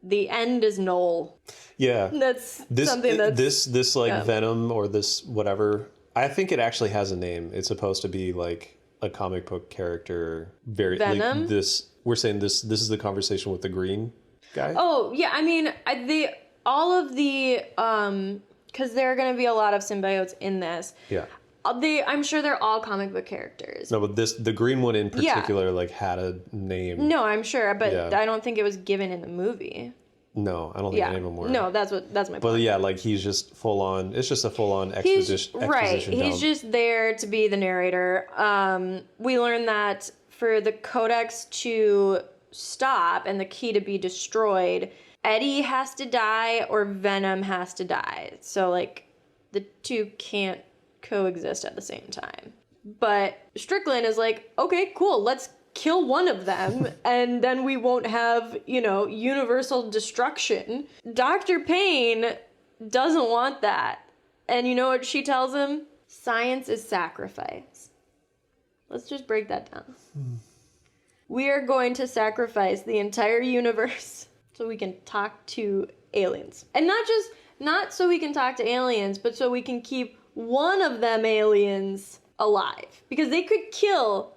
A: the end is Null.
B: Yeah.
A: That's something that's...
B: This Venom or this whatever, I think it actually has a name. It's supposed to be like a comic book character.
A: Venom?
B: Like we're saying this is the conversation with the green guy?
A: Oh, yeah. I mean, because there are going to be a lot of symbiotes in this. Yeah. I'm sure they're all comic book characters.
B: No, but the green one in particular had a name.
A: No, I'm sure, but I don't think it was given in the movie.
B: No, I don't think any of them were.
A: No, that's my point.
B: But yeah, like he's just full on. It's just a full on exposition.
A: Right. He's just there to be the narrator. We learn that for the codex to stop and the key to be destroyed, Eddie has to die or Venom has to die. So like the two can't coexist at the same time. But Strickland is like, okay, cool, let's kill one of them and then we won't have, universal destruction. Dr. Payne doesn't want that. And you know what she tells him? Science is sacrifice. Let's just break that down. We are going to sacrifice the entire universe so we can talk to aliens. And not so we can talk to aliens, but so we can keep one of them aliens alive. Because they could kill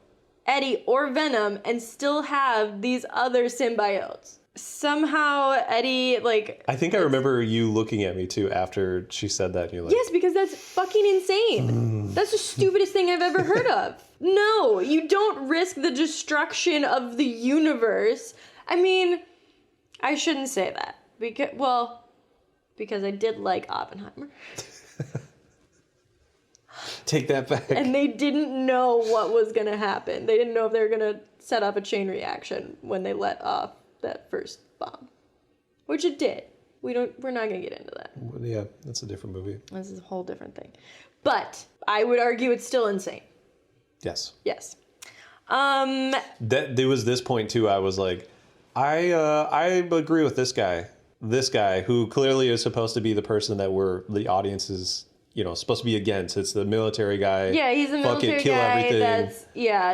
A: Eddie or Venom and still have these other symbiotes. Somehow Eddie, like...
B: I think I remember you looking at me, too, after she said that. And you're like...
A: Yes, because that's fucking insane. That's the stupidest thing I've ever heard of. No, you don't risk the destruction of the universe. I mean, I shouldn't say that. Because I did like Oppenheimer.
B: Take that back.
A: And they didn't know what was going to happen. They didn't know if they were going to set up a chain reaction when they let off that first bomb. Which it did. We're not going to get into that.
B: Yeah, that's a different movie.
A: This is a whole different thing. But I would argue it's still insane.
B: Yes.
A: Yes.
B: There was this point too. I was like, I agree with this guy. This guy who clearly is supposed to be the person that the audience is, supposed to be against. It's the military guy.
A: Yeah, he's a military
B: kill
A: guy
B: everything,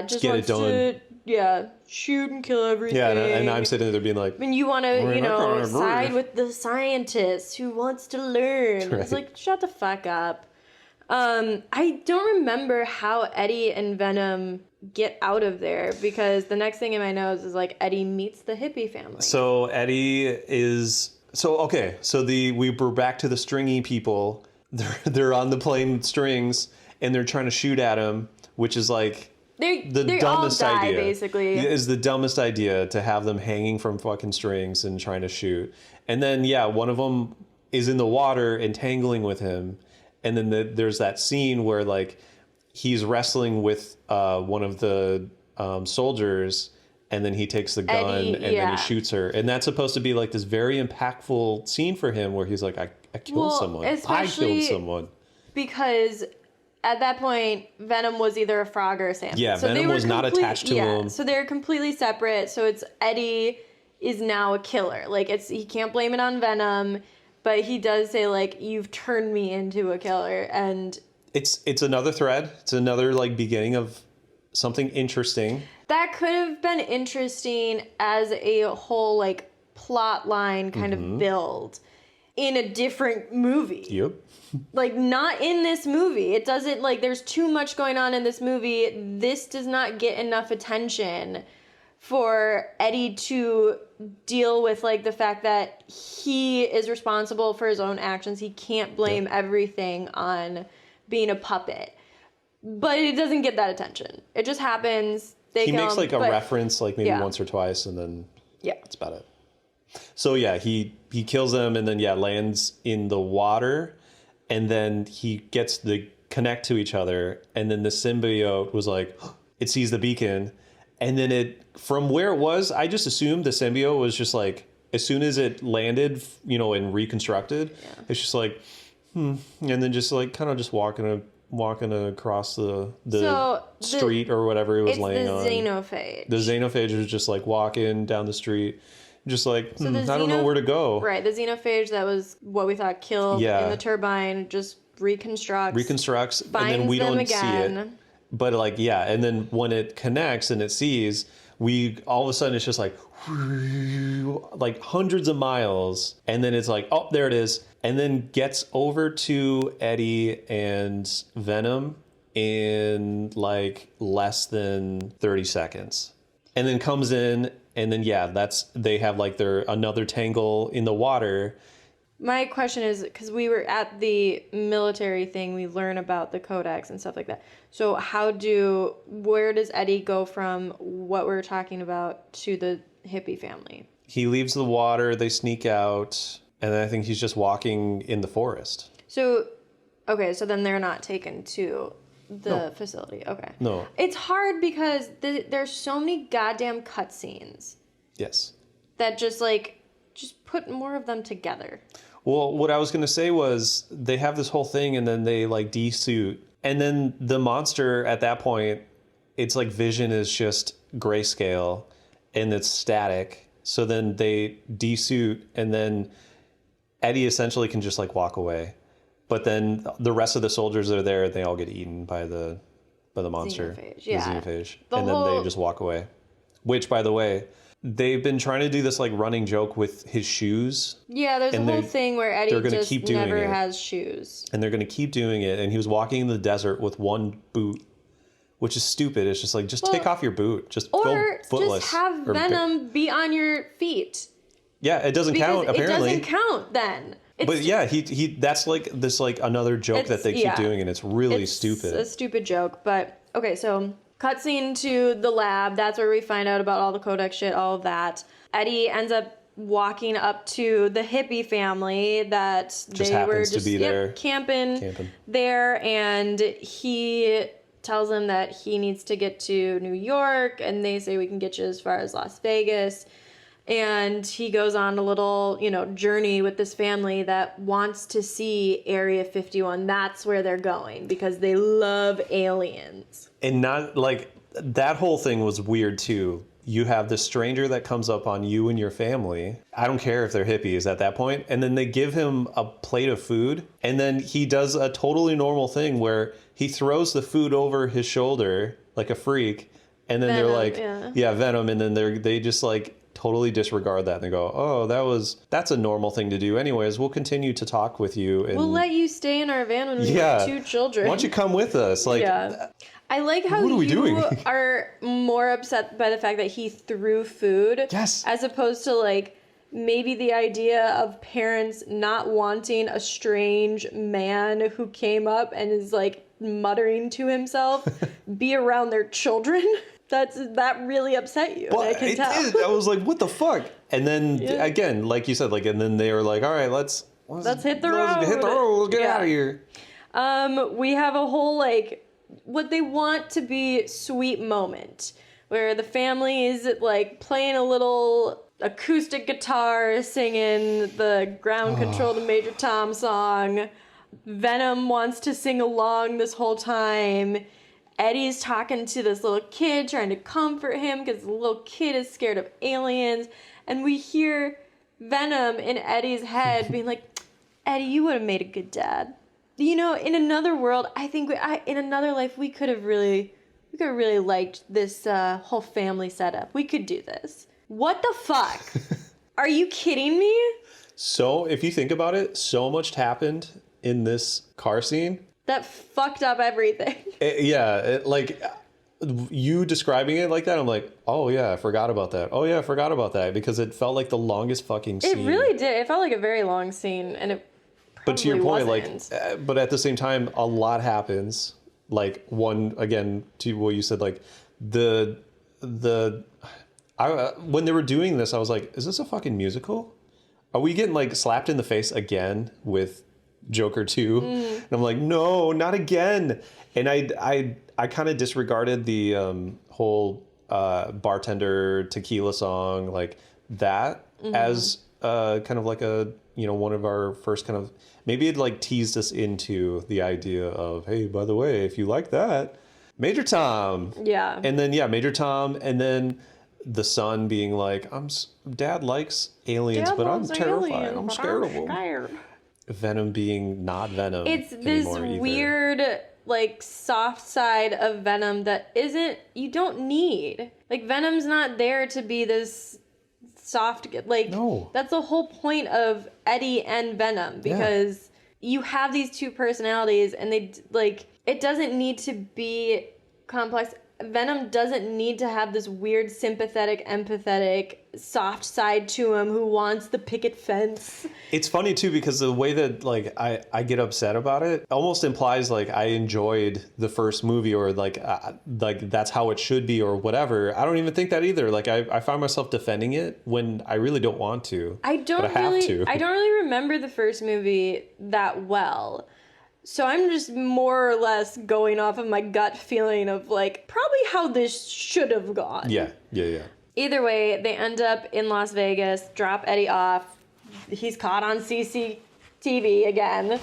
A: just
B: get
A: wants
B: it done.
A: to shoot and kill everything.
B: Yeah, and I'm sitting there being like,
A: I mean, you want to, side with the scientist who wants to learn. Right. It's like, shut the fuck up. I don't remember how Eddie and Venom get out of there, because the next thing in my nose is like Eddie meets the hippie family.
B: So Eddie is we were back to the stringy people. They're on the plane strings and they're trying to shoot at him, which is like
A: they
B: dumbest
A: all die,
B: idea.
A: Basically,
B: is the dumbest idea to have them hanging from fucking strings and trying to shoot. And then one of them is in the water entangling with him. And then there's that scene where like he's wrestling with one of the soldiers, and then he takes the gun Eddie, and then he shoots her. And that's supposed to be like this very impactful scene for him, where he's like, I killed someone. I killed someone.
A: Because at that point, Venom was either a frog or a salmon.
B: Yeah, so Venom was not attached to him.
A: So they're completely separate. So it's Eddie is now a killer. Like he can't blame it on Venom. But he does say, like, you've turned me into a killer, and... It's
B: another thread. It's another, like, beginning of something interesting.
A: That could have been interesting as a whole, like, plot line kind of build in a different movie.
B: Yep.
A: Like, not in this movie. It doesn't, like, there's too much going on in this movie. This does not get enough attention for Eddie to deal with, like, the fact that he is responsible for his own actions. He can't blame everything on being a puppet. But it doesn't get that attention. It just happens. He
B: makes, like, a reference, like, maybe once or twice, and then that's about it. So, he kills them, and then, lands in the water, and then he gets the connect to each other, and then the symbiote was like, it sees the beacon. And then from where it was, I just assumed the symbiote was just like, as soon as it landed, and reconstructed, it's just like, and then just like kind of just walking across the street or whatever it was laying on.
A: The xenophage.
B: The xenophage was just like walking down the street, just like, I don't know where to go.
A: Right, the xenophage that was what we thought killed in the turbine just reconstructs,
B: and then we don't see it. But like, and then when it connects and it sees, all of a sudden it's just like hundreds of miles. And then it's like, oh, there it is. And then gets over to Eddie and Venom in like less than 30 seconds. And then comes in, and then, they have like another tangle in the water.
A: My question is, because we were at the military thing, we learn about the codex and stuff like that. So where does Eddie go from what we're talking about to the hippie family?
B: He leaves the water, they sneak out, and then I think he's just walking in the forest.
A: So then they're not taken to the facility. Okay.
B: No.
A: It's hard because there's so many goddamn cutscenes.
B: Yes.
A: That just put more of them together.
B: Well, what I was going to say was they have this whole thing, and then they like de-suit, and then the monster at that point, it's like vision is just grayscale and it's static. So then they de-suit, and then Eddie essentially can just like walk away. But then the rest of the soldiers are there, and they all get eaten by the monster.
A: Xenophage,
B: the xenophage. And then they just walk away. Which, by the way, they've been trying to do this like running joke with his shoes.
A: Yeah, there's a whole thing where Eddie just never has shoes.
B: And they're going to keep doing it. And he was walking in the desert with one boot which is stupid. It's just like, just take off your boot. Just
A: or
B: go footless.
A: Just have Venom be on your feet.
B: Yeah, it doesn't count, apparently.
A: It doesn't count then.
B: But yeah, he that's like this like another joke that they keep doing, and it's really stupid.
A: It's a stupid joke, but okay, so cutscene to the lab. That's where we find out about all the codex shit, all of that. Eddie ends up walking up to the hippie family that they were just camping there, and he tells them that he needs to get to New York, and they say we can get you as far as Las Vegas. And he goes on a little, journey with this family that wants to see Area 51. That's where they're going because they love aliens.
B: And not like that whole thing was weird too. You have this stranger that comes up on you and your family. I don't care if they're hippies at that point. And then they give him a plate of food. And then he does a totally normal thing where he throws the food over his shoulder like a freak. And then Venom, they're like, yeah, Venom. And then they just like totally disregard that and they go, oh, that's a normal thing to do. Anyways, we'll continue to talk with you. And we'll
A: let you stay in our van when we have 2 children.
B: Why don't you come with us? Like,
A: I like how you are more upset by the fact that he threw food.
B: Yes.
A: As opposed to like maybe the idea of parents not wanting a strange man who came up and is like muttering to himself be around their children. That really upset you.
B: Well, I can tell. Did. I was like, what the fuck? And then again, like you said, like, and then they were like, all right, let's
A: hit the road.
B: Let's get out of here.
A: We have a whole like what they want to be sweet moment where the family is like playing a little acoustic guitar, singing the ground control to Major Tom song. Venom wants to sing along this whole time. Eddie's talking to this little kid, trying to comfort him because the little kid is scared of aliens. And we hear Venom in Eddie's head being like, Eddie, you would have made a good dad. In another world, I think in another life, we could have really liked this whole family setup. We could do this. What the fuck? Are you kidding me?
B: So if you think about it, so much happened in this car scene.
A: That fucked up everything.
B: Like you describing it like that, I'm like, oh yeah, I forgot about that. Oh yeah, I forgot about that because it felt like the longest fucking scene.
A: It really did. It felt like a very long scene, and it probably
B: But to your point,
A: wasn't.
B: But at the same time, a lot happens. Like again, to what you said, like when they were doing this, I was like, is this a fucking musical? Are we getting like slapped in the face again with Joker 2? And I'm like, no, not again. And I kind of disregarded the whole bartender tequila song like that as kind of like a one of our first kind of, maybe it like teased us into the idea of, hey, by the way, if you like that, Major Tom.
A: Yeah.
B: And then Major Tom, and then the son being like, Dad likes aliens, but I'm terrified. I'm scared of them. Venom being not Venom.
A: It's this weird, like, soft side of Venom that you don't need. Like, Venom's not there to be this soft, like, no. That's the whole point of Eddie and Venom, because you have these two personalities and it doesn't need to be complex. Venom doesn't need to have this weird, sympathetic, empathetic, soft side to him who wants the picket fence.
B: It's funny, too, because the way that, like, I get upset about it almost implies, like, I enjoyed the first movie or, like that's how it should be or whatever. I don't even think that either. Like, I find myself defending it when I really don't want to. I don't
A: really remember the first movie that well. So I'm just more or less going off of my gut feeling of, like, probably how this should have gone.
B: Yeah.
A: Either way, they end up in Las Vegas, drop Eddie off. He's caught on CCTV again.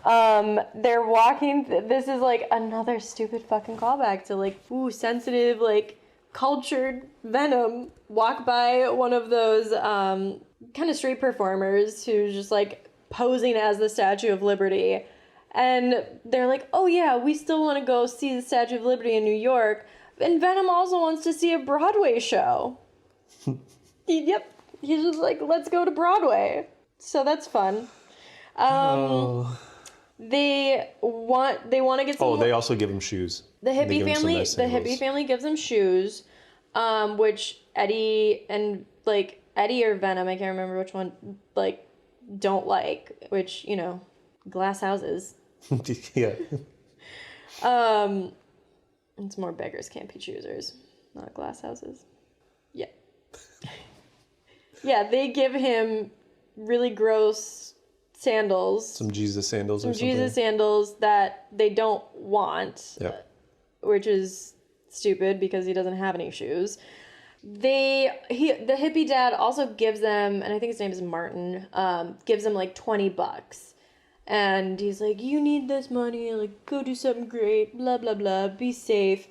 A: They're walking. This is, like, another stupid fucking callback to, like, sensitive, like, cultured Venom. Walk by one of those kind of street performers who's just, like, posing as the Statue of Liberty. And they're like, oh yeah, we still want to go see the Statue of Liberty in New York. And Venom also wants to see a Broadway show. He's just like, let's go to Broadway. So that's fun. They want to get some...
B: Oh, they also give him shoes.
A: The hippie
B: They give him some
A: family,
B: nice
A: the
B: sandals.
A: hippie family gives him shoes, which Eddie and like Eddie or Venom, I can't remember which one, like don't like. Which, you know, glass houses.
B: Yeah.
A: It's more beggars can't be choosers, not glass houses. Yeah. Yeah, they give him really gross sandals.
B: Some Jesus sandals or something.
A: Jesus sandals that they don't want.
B: Yep.
A: Which is stupid because he doesn't have any shoes. The hippie dad also gives them, and I think his name is Martin, gives them like $20. And he's like, you need this money, like, go do something great, blah, blah, blah, be safe.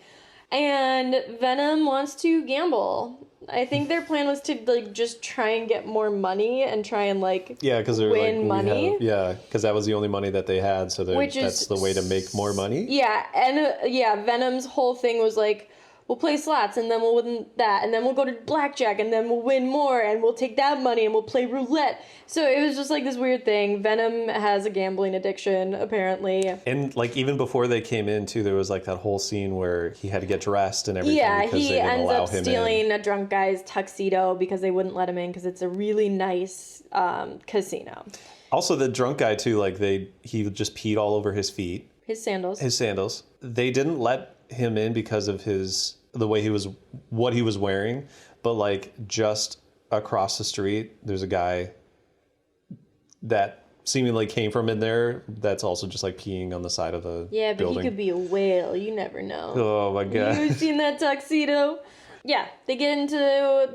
A: And Venom wants to gamble. I think their plan was to, like, just try and get more money and try and, like,
B: because they're
A: win money.
B: because that was the only money that they had, so that's the way to make more money.
A: Yeah, and, Venom's whole thing was, like, we'll play slots, and then we'll win that, and then we'll go to blackjack, and then we'll win more, and we'll take that money, and we'll play roulette. So it was just, like, this weird thing. Venom has a gambling addiction, apparently.
B: And, like, even before they came in, too, there was, like, that whole scene where he had to get dressed and everything because they didn't allow him in.
A: Yeah, he ends up stealing a drunk guy's tuxedo because they wouldn't let him in because it's a really nice casino.
B: Also, the drunk guy, too, like, he just peed all over his feet.
A: His sandals.
B: They didn't let him in because of what he was wearing, but like just across the street there's a guy that seemingly came from in there that's also just like peeing on the side of the building.
A: He could be a whale, you never know.
B: Oh my god.
A: You've seen that tuxedo? Yeah, they get into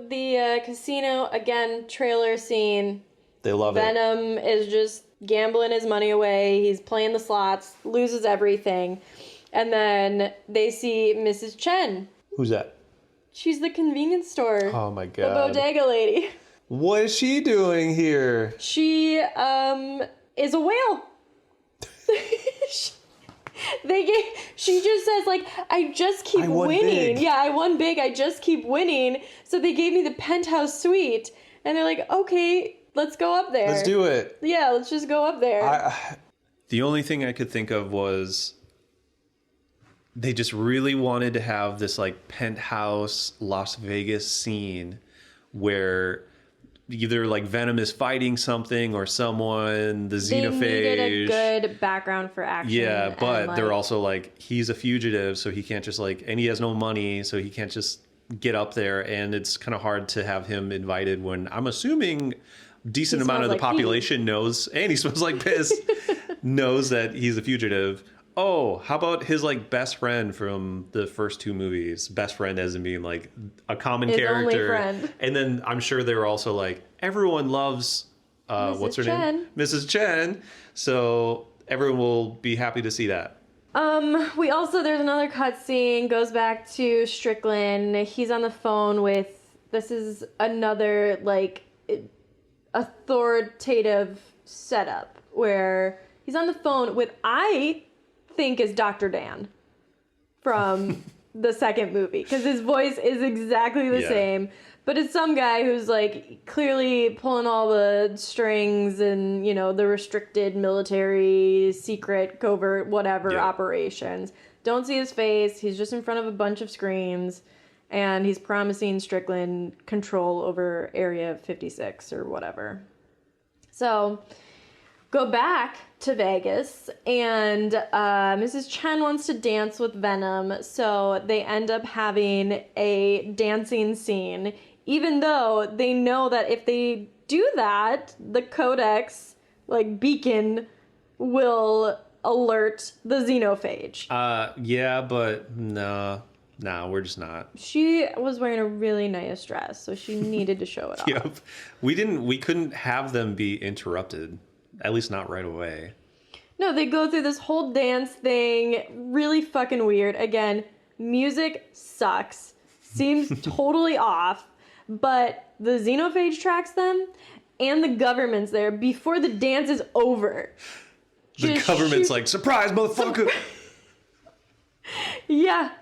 A: the casino again. Trailer scene.
B: They love it.
A: Venom is just gambling his money away. He's playing the slots, loses everything. And then they see Mrs. Chen.
B: Who's that?
A: She's the convenience store.
B: Oh my
A: The
B: god.
A: bodega lady.
B: What is she doing here?
A: She is a whale. She just says, like, I just keep winning.
B: Big.
A: Yeah, I won big. I just keep winning. So they gave me the penthouse suite. And they're like, okay, let's go up there.
B: Let's do it.
A: Yeah, let's just go up there.
B: The only thing I could think of was they just really wanted to have this like penthouse Las Vegas scene where either like Venom is fighting something or someone, the xenophage.
A: They needed a good background for action.
B: Yeah, but they're also like, he's a fugitive, so he can't just like, and he has no money, so he can't just get up there. And it's kind of hard to have him invited when I'm assuming decent amount of the population knows, and he smells like piss, knows that he's a fugitive. Oh, how about his like best friend from the first two movies? Best friend as in being like a common character.
A: Only friend.
B: And then I'm sure they were also like, everyone loves what's her name? Mrs. Chen. So everyone will be happy to see that.
A: We also, there's another cutscene, goes back to Strickland. He's on the phone with, this is another like authoritative setup where he's on the phone with, I think, is Dr. Dan from the second movie, because his voice is exactly the same, but it's some guy who's like clearly pulling all the strings and, you know, the restricted military secret covert whatever operations. Don't see his face. He's just in front of a bunch of screens, and he's promising Strickland control over Area 56 or whatever. So go back to Vegas, and Mrs. Chen wants to dance with Venom, so they end up having a dancing scene, even though they know that if they do that, the Codex, like, beacon will alert the xenophage.
B: Yeah, but no, we're just not.
A: She was wearing a really nice dress, so she needed to show it off.
B: Yep. We couldn't have them be interrupted. At least not right away.
A: No, they go through this whole dance thing. Really fucking weird. Again, music sucks. Seems totally off. But the xenophage tracks them, and the government's there before the dance is over.
B: The government's like, surprise, motherfucker!
A: Yeah,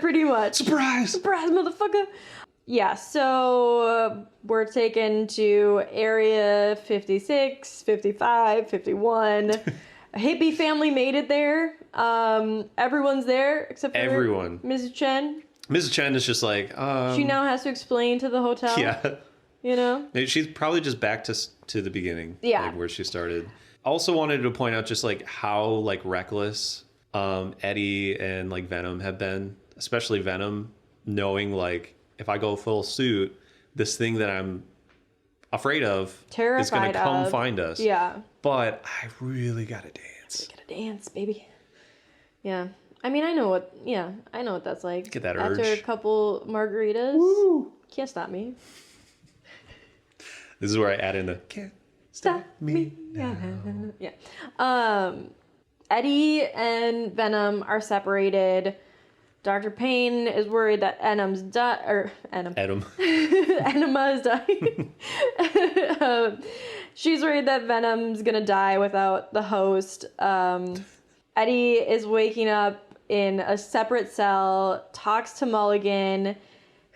A: pretty much.
B: Surprise!
A: Surprise, motherfucker! Yeah, so we're taken to Area 56, 55, 51. A hippie family made it there. Everyone's there except for
B: everyone.
A: Mrs. Chen.
B: Mrs. Chen is just like,
A: she now has to explain to the hotel.
B: Yeah.
A: You know?
B: She's probably just back to the beginning.
A: Yeah.
B: Like where she started. Also wanted to point out just like how like reckless Eddie and like Venom have been, especially Venom, knowing like if I go full suit, this thing that I'm afraid of is going to come find us.
A: Yeah.
B: But I really got to dance.
A: You gotta dance, baby. Yeah. I mean, I know what that's like.
B: Get that urge.
A: After a couple margaritas, can't stop me.
B: This is where I add in the can't stop me now.
A: Yeah. Eddie and Venom are separated. Dr. Payne is worried that Enema is dying. She's worried that Venom's gonna die without the host. Eddie is waking up in a separate cell, talks to Mulligan,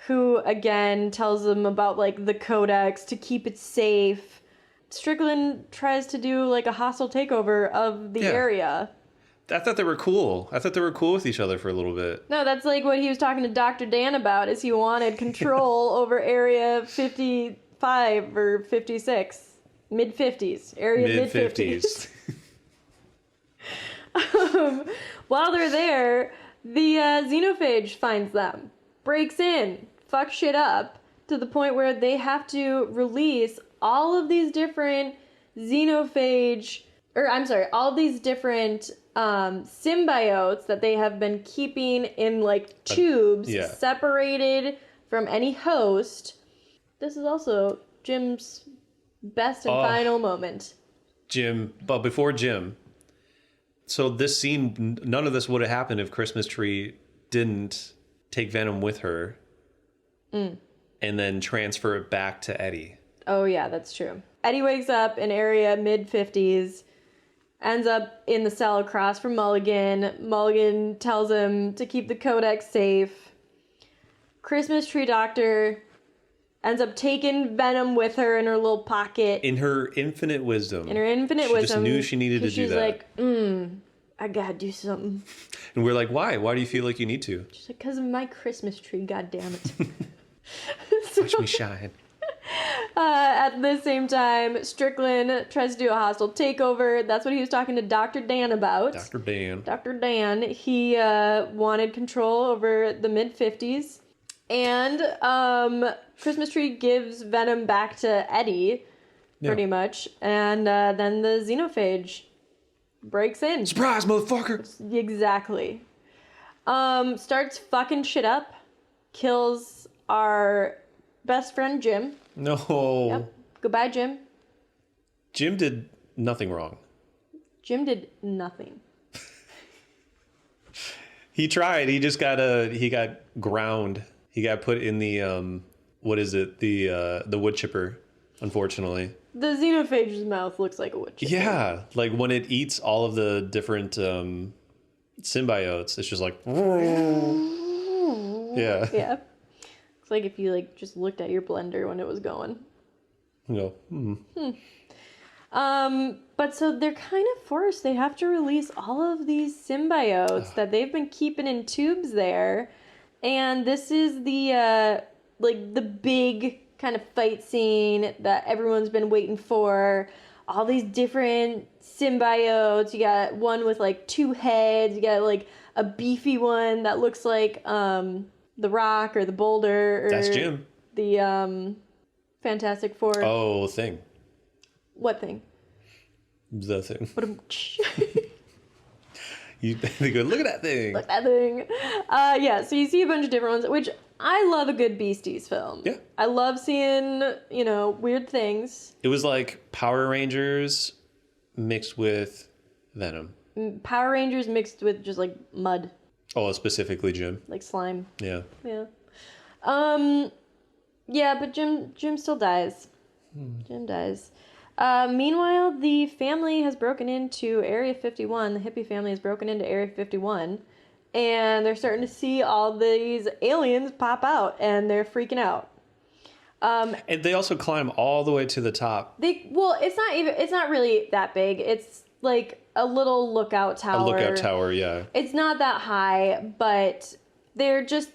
A: who again tells him about like the codex to keep it safe. Strickland tries to do like a hostile takeover of the area.
B: I thought they were cool. I thought they were cool with each other for a little bit.
A: No, that's like what he was talking to Dr. Dan about, is he wanted control over Area 55 or 56. Mid-50s. Area mid-50s. While they're there, the xenophage finds them, breaks in, fucks shit up, to the point where they have to release all of these different all these different symbiotes that they have been keeping in like tubes, separated from any host. This is also Jim's best and final moment.
B: But before Jim, so this scene, none of this would have happened if Christmas Tree didn't take Venom with her and then transfer it back to Eddie.
A: Oh yeah, that's true. Eddie wakes up in area mid-50s, ends up in the cell across from Mulligan. Mulligan tells him to keep the codex safe. Christmas Tree Doctor ends up taking Venom with her in her little pocket.
B: In her infinite wisdom.
A: She
B: just knew she needed to do that.
A: She's like, I gotta do something.
B: And we're like, why? Why do you feel like you need to?
A: She's like, because of my Christmas tree, goddammit.
B: Watch me shine.
A: At the same time, Strickland tries to do a hostile takeover. That's what he was talking to Dr. Dan about.
B: Dr. Dan.
A: Dr. Dan. He wanted control over the mid-50s. And Christmas Tree gives Venom back to Eddie, pretty much. And then the xenophage breaks in.
B: Surprise, motherfucker!
A: Exactly. Starts fucking shit up. Kills our best friend, Jim.
B: No.
A: Yep. Goodbye, Jim.
B: Jim did nothing wrong.
A: Jim did nothing.
B: He tried. He just he got ground. He got put in the the wood chipper, unfortunately.
A: The xenophage's mouth looks like a wood chipper.
B: Yeah, like when it eats all of the different symbiotes, it's just like yeah.
A: Yeah. It's like if you like just looked at your blender when it was going.
B: No.
A: But so they're kind of forced. They have to release all of these symbiotes that they've been keeping in tubes there. And this is the the big kind of fight scene that everyone's been waiting for. All these different symbiotes. You got one with like 2 heads. You got like a beefy one that looks like the Rock or the Boulder. Or
B: that's Jim.
A: The Fantastic Four.
B: Oh, thing.
A: What thing?
B: The thing.
A: They
B: go, look at that thing.
A: Look at that thing. So you see a bunch of different ones, which I love a good Beasties film.
B: Yeah.
A: I love seeing, weird things.
B: It was like Power Rangers mixed with Venom.
A: Power Rangers mixed with just like mud.
B: Oh, specifically Jim.
A: Like slime.
B: Yeah.
A: Yeah. But Jim still dies. Jim dies. Meanwhile, the family has broken into Area 51. The hippie family has broken into Area 51. And they're starting to see all these aliens pop out. And they're freaking out.
B: And they also climb all the way to the top.
A: It's not really that big. It's like a little lookout tower.
B: A lookout tower, yeah.
A: It's not that high, but they're just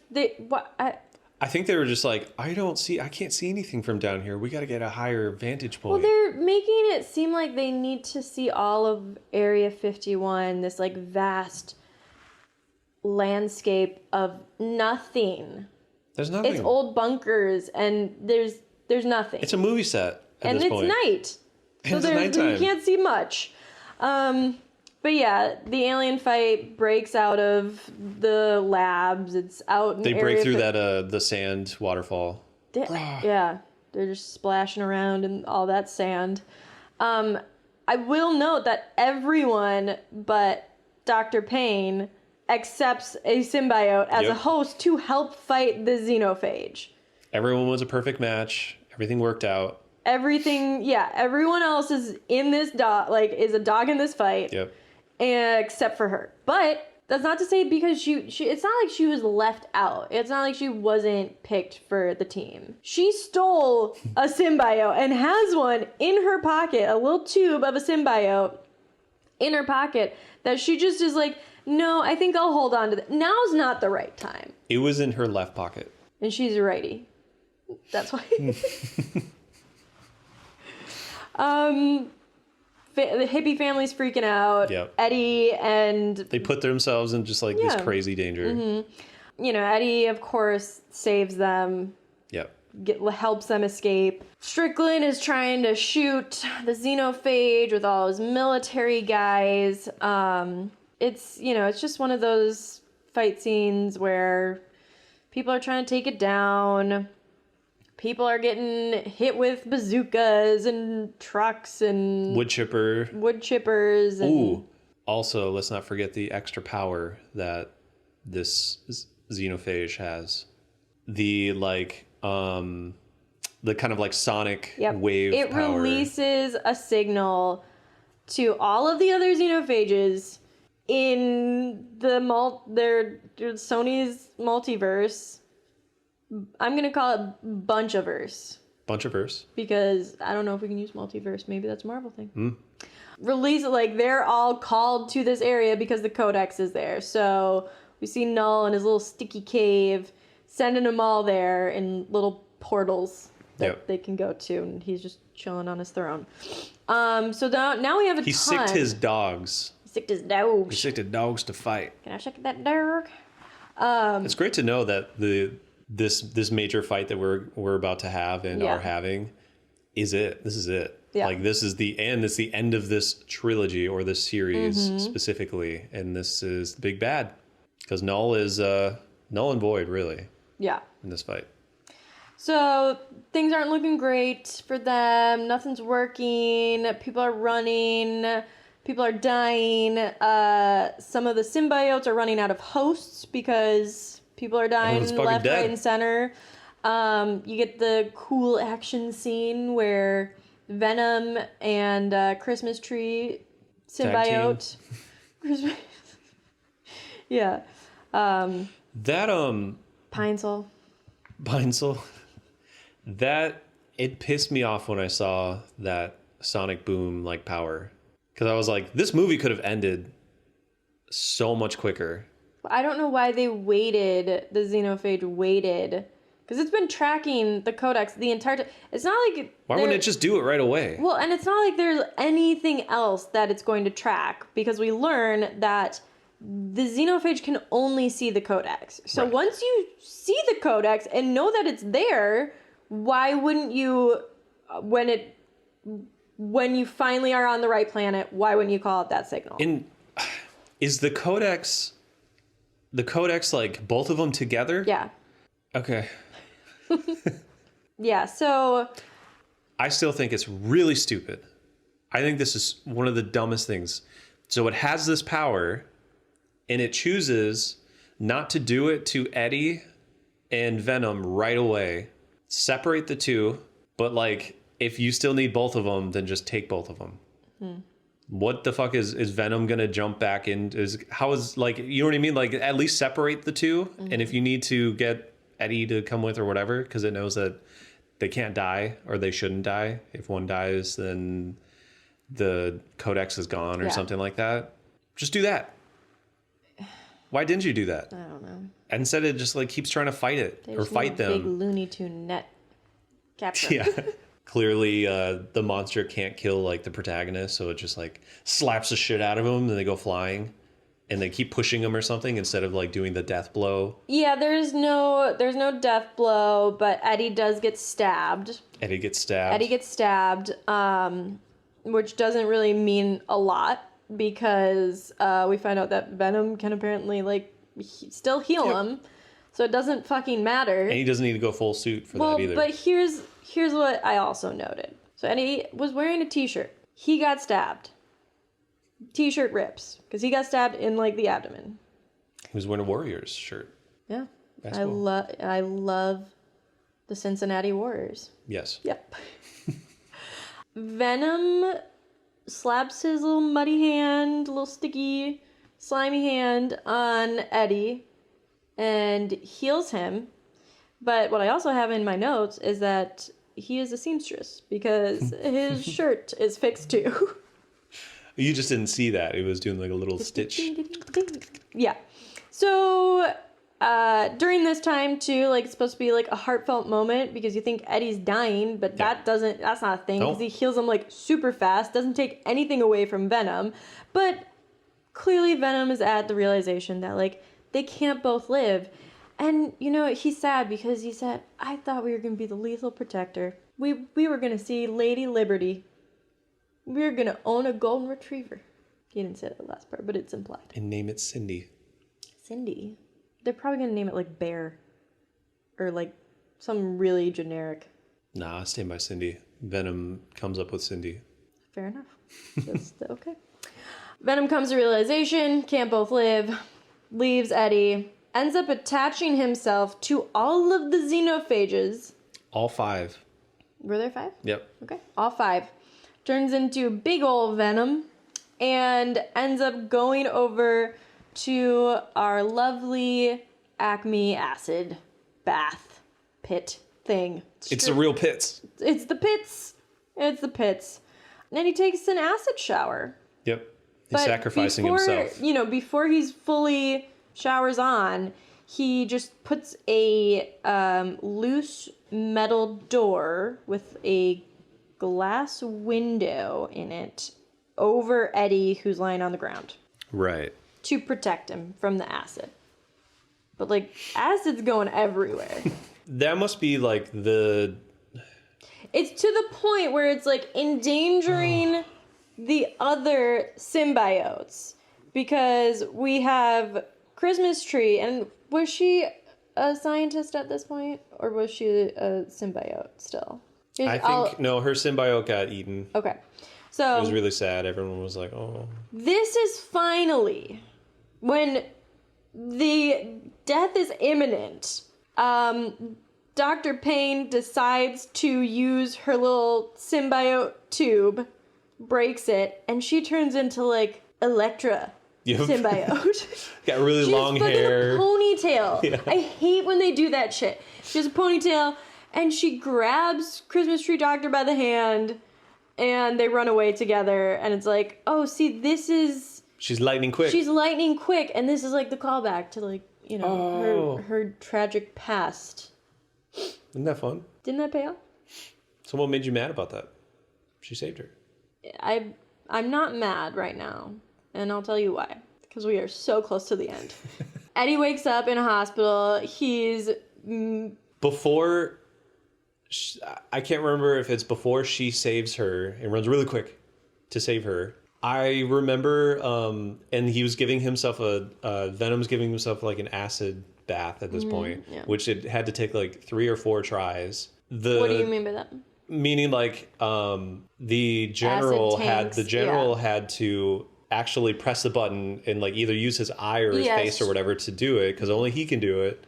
B: I think they were just like, I can't see anything from down here. We got to get a higher vantage point.
A: Well, they're making it seem like they need to see all of Area 51, this like vast landscape of nothing.
B: There's nothing.
A: It's old bunkers and there's nothing.
B: It's a movie set at this point.
A: And it's night. So
B: it's nighttime.
A: You can't see much. But yeah, the alien fight breaks out of the labs. It's out in
B: They break through that the sand waterfall.
A: Yeah, they're just splashing around in all that sand. I will note that everyone but Dr. Payne accepts a symbiote as a host to help fight the xenophage. Everyone
B: was a perfect match. Everything worked out.
A: Everyone else is in this is a dog in this fight.
B: Yep.
A: Except for her. But that's not to say because she it's not like she was left out. It's not like she wasn't picked for the team. She stole a symbiote and has one in her pocket, a little tube of a symbiote in her pocket that she just is like, no, I think I'll hold on to that. Now's not the right time.
B: It was in her left pocket.
A: And she's a righty. That's why. The hippie family's freaking out.
B: Yep.
A: Eddie and...
B: They put themselves in just like this crazy danger.
A: Mm-hmm. You know, Eddie, of course, saves them.
B: Yep.
A: Helps them escape. Strickland is trying to shoot the xenophage with all his military guys. It's just one of those fight scenes where people are trying to take it down. People are getting hit with bazookas and trucks and...
B: Wood
A: chippers. And...
B: Ooh. Also, let's not forget the extra power that this xenophage has. The kind of like sonic wave
A: It
B: power.
A: releases a signal to all of the other xenophages in the Sony's multiverse. I'm going to call it Bunchaverse.
B: Bunchaverse.
A: Because I don't know if we can use multiverse. Maybe that's a Marvel thing. Release it, they're all called to this area because the Codex is there. So we see Null in his little sticky cave, sending them all there in little portals that they can go to. And he's just chilling on his throne. So now we have a ton.
B: He sicked his dogs.
A: He sicked his dogs.
B: He sicked his dogs to fight.
A: Can I sick that dog?
B: It's great to know that this major fight that we're about to have and are having is it. This is it. Yeah. This is the end. It's the end of this trilogy or this series specifically. And this is the big bad. Because Null is null and void, really. Yeah. In this fight.
A: So things aren't looking great for them. Nothing's working. People are running. People are dying. Some of the symbiotes are running out of hosts because... People are dying left, right, and center. You get the cool action scene where Venom and Christmas Tree symbiote. Yeah. Pine-Sol.
B: That it pissed me off when I saw that sonic boom power. Because I was like, this movie could have ended so much quicker.
A: I don't know why the xenophage waited. Because it's been tracking the Codex the entire time. It's not like...
B: Why wouldn't it just do it right away?
A: Well, and it's not like there's anything else that it's going to track. Because we learn that the xenophage can only see the Codex. So once you see the Codex and know that it's there, why wouldn't you... When you finally are on the right planet, why wouldn't you call out that signal?
B: Is the Codex... The Codex, both of them together?
A: Yeah.
B: Okay.
A: Yeah, so...
B: I still think it's really stupid. I think this is one of the dumbest things. So it has this power, and it chooses not to do it to Eddie and Venom right away. Separate the two, but, if you still need both of them, then just take both of them. What the fuck is Venom gonna jump back in? You know what I mean? At least separate the two. And if you need to get Eddie to come with or whatever, because it knows that they can't die or they shouldn't die. If one dies, then the codex is gone or
A: Yeah.
B: something like that. Just do that. Why didn't you do that?
A: I don't know.
B: Instead, it just like keeps trying to fight it
A: They
B: or
A: just
B: fight
A: need a big
B: them.
A: Looney Tune net capture.
B: Yeah. Clearly, the monster can't kill like the protagonist, so it just like slaps the shit out of them, and they go flying, and they keep pushing them or something instead of like doing the death blow.
A: Yeah, there's no death blow, but Eddie does get stabbed.
B: Eddie gets stabbed.
A: Which doesn't really mean a lot because we find out that Venom can apparently like still heal him, so it doesn't fucking matter.
B: And he doesn't need to go full suit for that either.
A: But here's what I also noted. So Eddie was wearing a t-shirt. He got stabbed. T-shirt rips because he got stabbed in like the abdomen.
B: He was wearing a Warriors shirt.
A: Yeah,
B: Basketball.
A: I love the Cincinnati Warriors.
B: Yes.
A: Yep. Venom slaps his little muddy hand, little sticky, slimy hand on Eddie and heals him. But what I also have in my notes is that he is a seamstress because his shirt is fixed too.
B: You just didn't see that. It was doing like a little stitch.
A: Yeah. So during this time too, like it's supposed to be like a heartfelt moment because you think Eddie's dying, but that's not a thing because he heals him like super fast, doesn't take anything away from Venom. But clearly Venom is at the realization that like they can't both live. And you know, he's sad because he said, I thought we were going to be the lethal protector. We were going to see Lady Liberty. We were going to own a golden retriever. He didn't say that last part, but it's implied.
B: And name it Cindy.
A: Cindy. They're probably going to name it like Bear. Or like some really generic.
B: Nah, stand by Cindy. Venom comes up with Cindy.
A: Fair enough. Just okay. Venom comes to realization, can't both live, leaves Eddie, ends up attaching himself to all of the xenophages.
B: All 5.
A: Were there 5?
B: Yep.
A: Okay. All 5. Turns into big ol' Venom and ends up going over to our lovely Acme acid bath pit thing.
B: It's the real pits.
A: It's the pits. It's the pits. And then he takes an acid shower.
B: Yep. He's sacrificing himself.
A: You know, before he's fully showers on, he just puts a loose metal door with a glass window in it over Eddie, who's lying on the ground.
B: Right.
A: To protect him from the acid. But, like, acid's going everywhere.
B: That must be, like, the...
A: It's to the point where it's, like, endangering the other symbiotes. Because we have Christmas Tree, and was she a scientist at this point? Or was she a symbiote still?
B: I think, no, her symbiote got eaten.
A: Okay. So...
B: It was really sad. Everyone was like, oh...
A: This is finally when the death is imminent. Dr. Payne decides to use her little symbiote tube, breaks it, and she turns into like Elektra symbiote.
B: Got really long hair.
A: A ponytail. Yeah. I hate when they do that shit. She has a ponytail, and she grabs Christmas Tree Doctor by the hand, and they run away together, and it's like, oh, see, this is...
B: She's lightning quick.
A: She's lightning quick, and this is like the callback to like, you know, her tragic past.
B: Isn't that fun?
A: Didn't that pay off?
B: So what made you mad about that? She saved her.
A: I'm not mad right now, and I'll tell you why. Because we are so close to the end. Eddie wakes up in a hospital. He's...
B: Before... I can't remember if it's before she saves her and runs really quick to save her. I remember, and he was giving himself Venom's giving himself like an acid bath at this point, which it had to take like 3 or 4 tries. What
A: do you mean by that?
B: Meaning like the general had to actually press the button and like either use his eye or his face or whatever to do it, because only he can do it.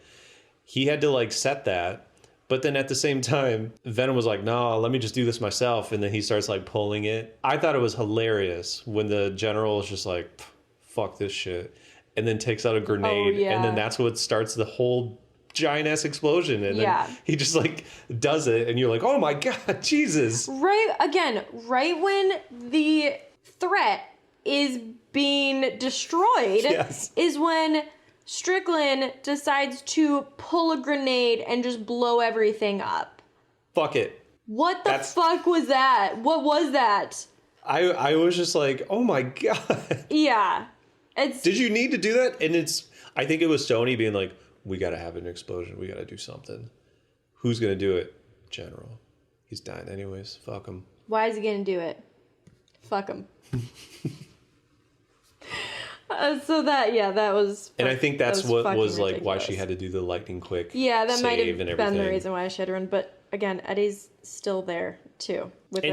B: He had to like set that. But then at the same time, Venom was like, no, let me just do this myself. And then he starts like pulling it. I thought it was hilarious when the general is just like, fuck this shit. And then takes out a grenade. And then that's what starts the whole giant ass explosion, and then he just like does it, and you're like, oh my god, Jesus.
A: Right when the threat is being destroyed is when Strickland decides to pull a grenade and just blow everything up.
B: Fuck it.
A: What the fuck was that? What was that?
B: I was just like, oh my god.
A: Yeah.
B: Did you need to do that? And I think it was Sony being like, we gotta have an explosion. We gotta do something. Who's gonna do it? General. He's dying anyways. Fuck him.
A: Why is he gonna do it? Fuck him. That was...
B: And I think that's what was like ridiculous. Why she had to do the lightning quick
A: that might have been the reason why she had to run. But again, Eddie's still there too.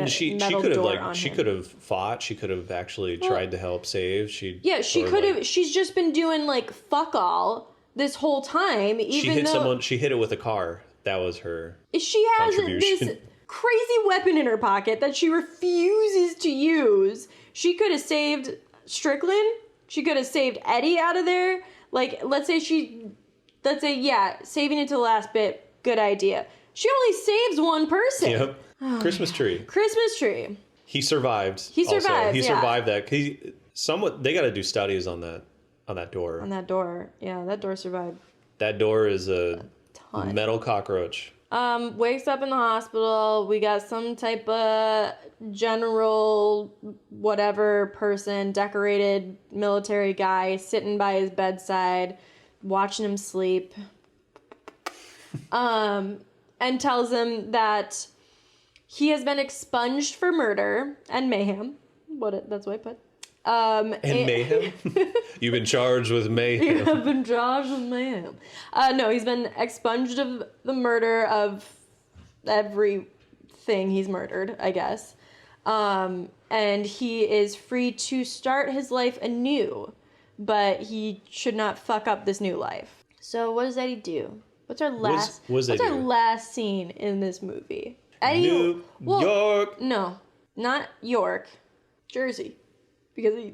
B: She could have fought. She could have actually tried to help save. She
A: could have. She's just been doing like fuck all this whole time.
B: She hit it with a car. That was her.
A: She has this crazy weapon in her pocket that she refuses to use. She could have saved Strickland. She could have saved Eddie out of there. Like, let's say saving it to the last bit, good idea. She only saves one person.
B: Yep. Christmas tree. He survived.
A: He
B: survived that. They got to do studies on that door.
A: On that door. Yeah, that door survived.
B: That door is a metal cockroach.
A: Wakes up in the hospital. We got some type of general whatever person, decorated military guy sitting by his bedside, watching him sleep. And tells him that he has been expunged for murder and mayhem. That's what I put.
B: And mayhem? You've been charged with mayhem.
A: You have been charged with mayhem. No, he's been expunged of the murder of everything he's murdered, I guess. And he is free to start his life anew, but he should not fuck up this new life. So what does Eddie do? What's our last scene in this movie?
B: New York.
A: No, not York, Jersey, because we're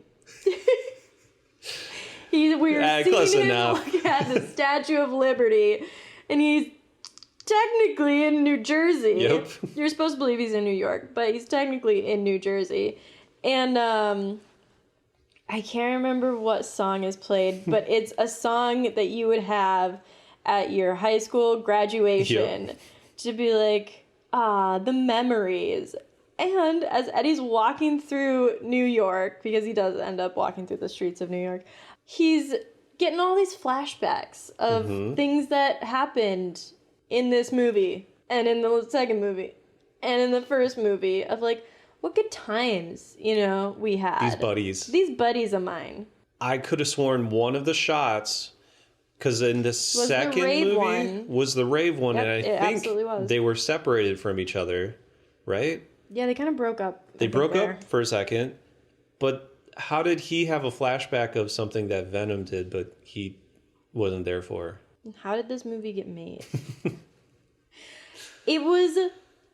A: seeing him look at the Statue of Liberty, and he's technically in New Jersey.
B: Yep.
A: You're supposed to believe he's in New York, but he's technically in New Jersey, and I can't remember what song is played, but it's a song that you would have at your high school graduation to be like, the memories. And as Eddie's walking through New York, because he does end up walking through the streets of New York, he's getting all these flashbacks of things that happened in this movie and in the second movie and in the first movie of like, what good times, we had. These buddies of mine.
B: I could have sworn one of the shots... Because in the second movie was the rave one, and I think they were separated from each other, right?
A: Yeah, they kind of broke up.
B: They broke up for a second, but how did he have a flashback of something that Venom did, but he wasn't there for?
A: How did this movie get made? It was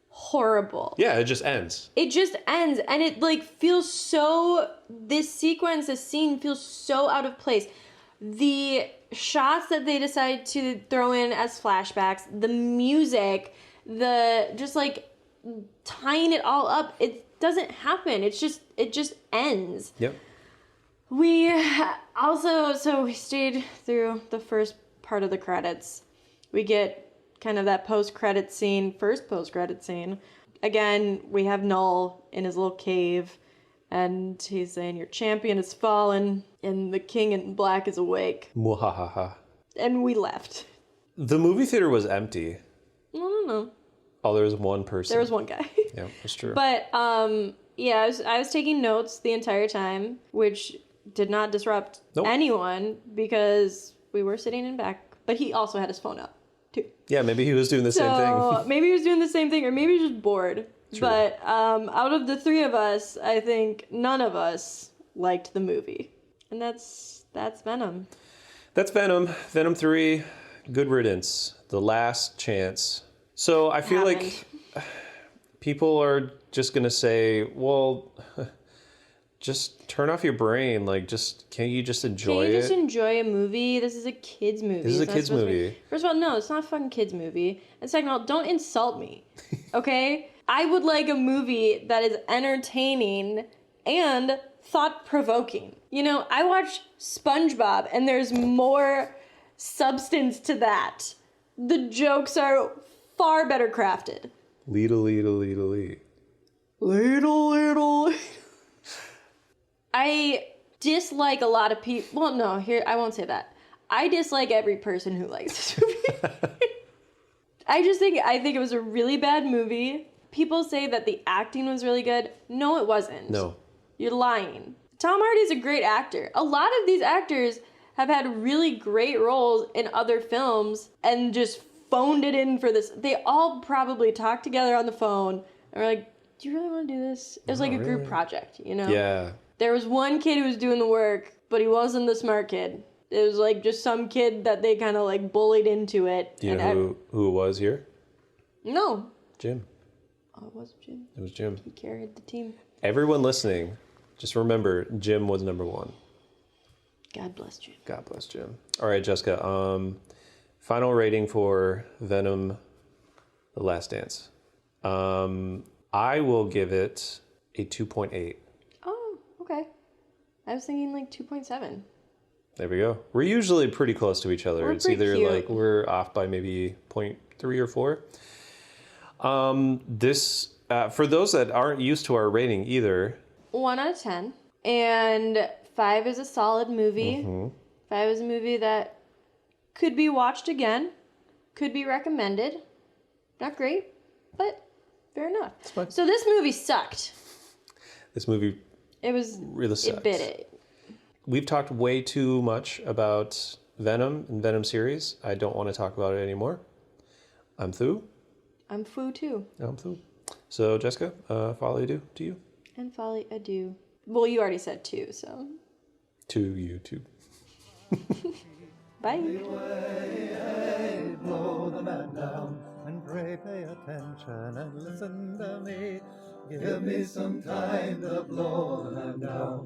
A: horrible.
B: Yeah, it just ends.
A: And it feels so... This scene feels so out of place. The shots that they decide to throw in as flashbacks, the music, just tying it all up, it doesn't happen. It just ends.
B: Yep.
A: We stayed through the first part of the credits. We get kind of that first post-credit scene. Again, we have Null in his little cave, and he's saying, your champion has fallen, and the king in black is awake.
B: Mwahaha.
A: And we left.
B: The movie theater was empty.
A: No.
B: Oh, there was one person.
A: There was one guy.
B: Yeah, that's true.
A: But, I was taking notes the entire time, which did not disrupt anyone, because we were sitting in back. But he also had his phone up, too.
B: Yeah, maybe he was doing the same thing.
A: Maybe he was doing the same thing, or maybe he was just bored.
B: True.
A: But out of the three of us, I think none of us liked the movie. And that's Venom.
B: That's Venom. Venom 3, good riddance. The last chance. So I feel like people are just going to say, well, just turn off your brain. Like, can't you just enjoy it?
A: Can you just enjoy a movie? This is a kid's movie.
B: This is a kid's movie.
A: First of all, no, it's not a fucking kid's movie. And second of all, don't insult me, okay? I would like a movie that is entertaining and thought-provoking. You know, I watched SpongeBob, and there's more substance to that. The jokes are far better crafted.
B: Leedle.
A: I dislike a lot of people. Well, no, here, I won't say that. I dislike every person who likes this movie. I think it was a really bad movie. People say that the acting was really good. No, it wasn't.
B: No.
A: You're lying. Tom Hardy's a great actor. A lot of these actors have had really great roles in other films and just phoned it in for this. They all probably talked together on the phone and were like, do you really want to do this? It was like a group project, you know?
B: Yeah.
A: There was one kid who was doing the work, but he wasn't the smart kid. It was like just some kid that they kind of like bullied into it.
B: Do you know who it was here?
A: No.
B: Jim.
A: Oh, it was Jim.
B: It was Jim.
A: He carried the team.
B: Everyone listening, just remember, Jim was number one.
A: God bless Jim.
B: God bless Jim. All right, Jessica. Final rating for Venom: The Last Dance. I will give it a 2.8.
A: Oh, okay. I was thinking like 2.7.
B: There we go. We're usually pretty close to each other. It's either
A: cute.
B: like we're off by maybe 0.3 or 4. This for those that aren't used to our rating either.
A: 1 out of 10. And 5 is a solid movie. Mm-hmm. 5 is a movie that could be watched again. Could be recommended. Not great, but fair enough. So this movie sucked.
B: This movie really sucked.
A: It bit it.
B: We've talked way too much about Venom and Venom series. I don't want to talk about it anymore. I'm through.
A: I'm foo too.
B: I'm through. So Jessica, Folie adieu to you.
A: And Folie adieu. Well, you already said 2, so.
B: To you too.
A: Bye.
C: Blow the man down and pray pay attention and listen to me. Give me some time to blow the man down.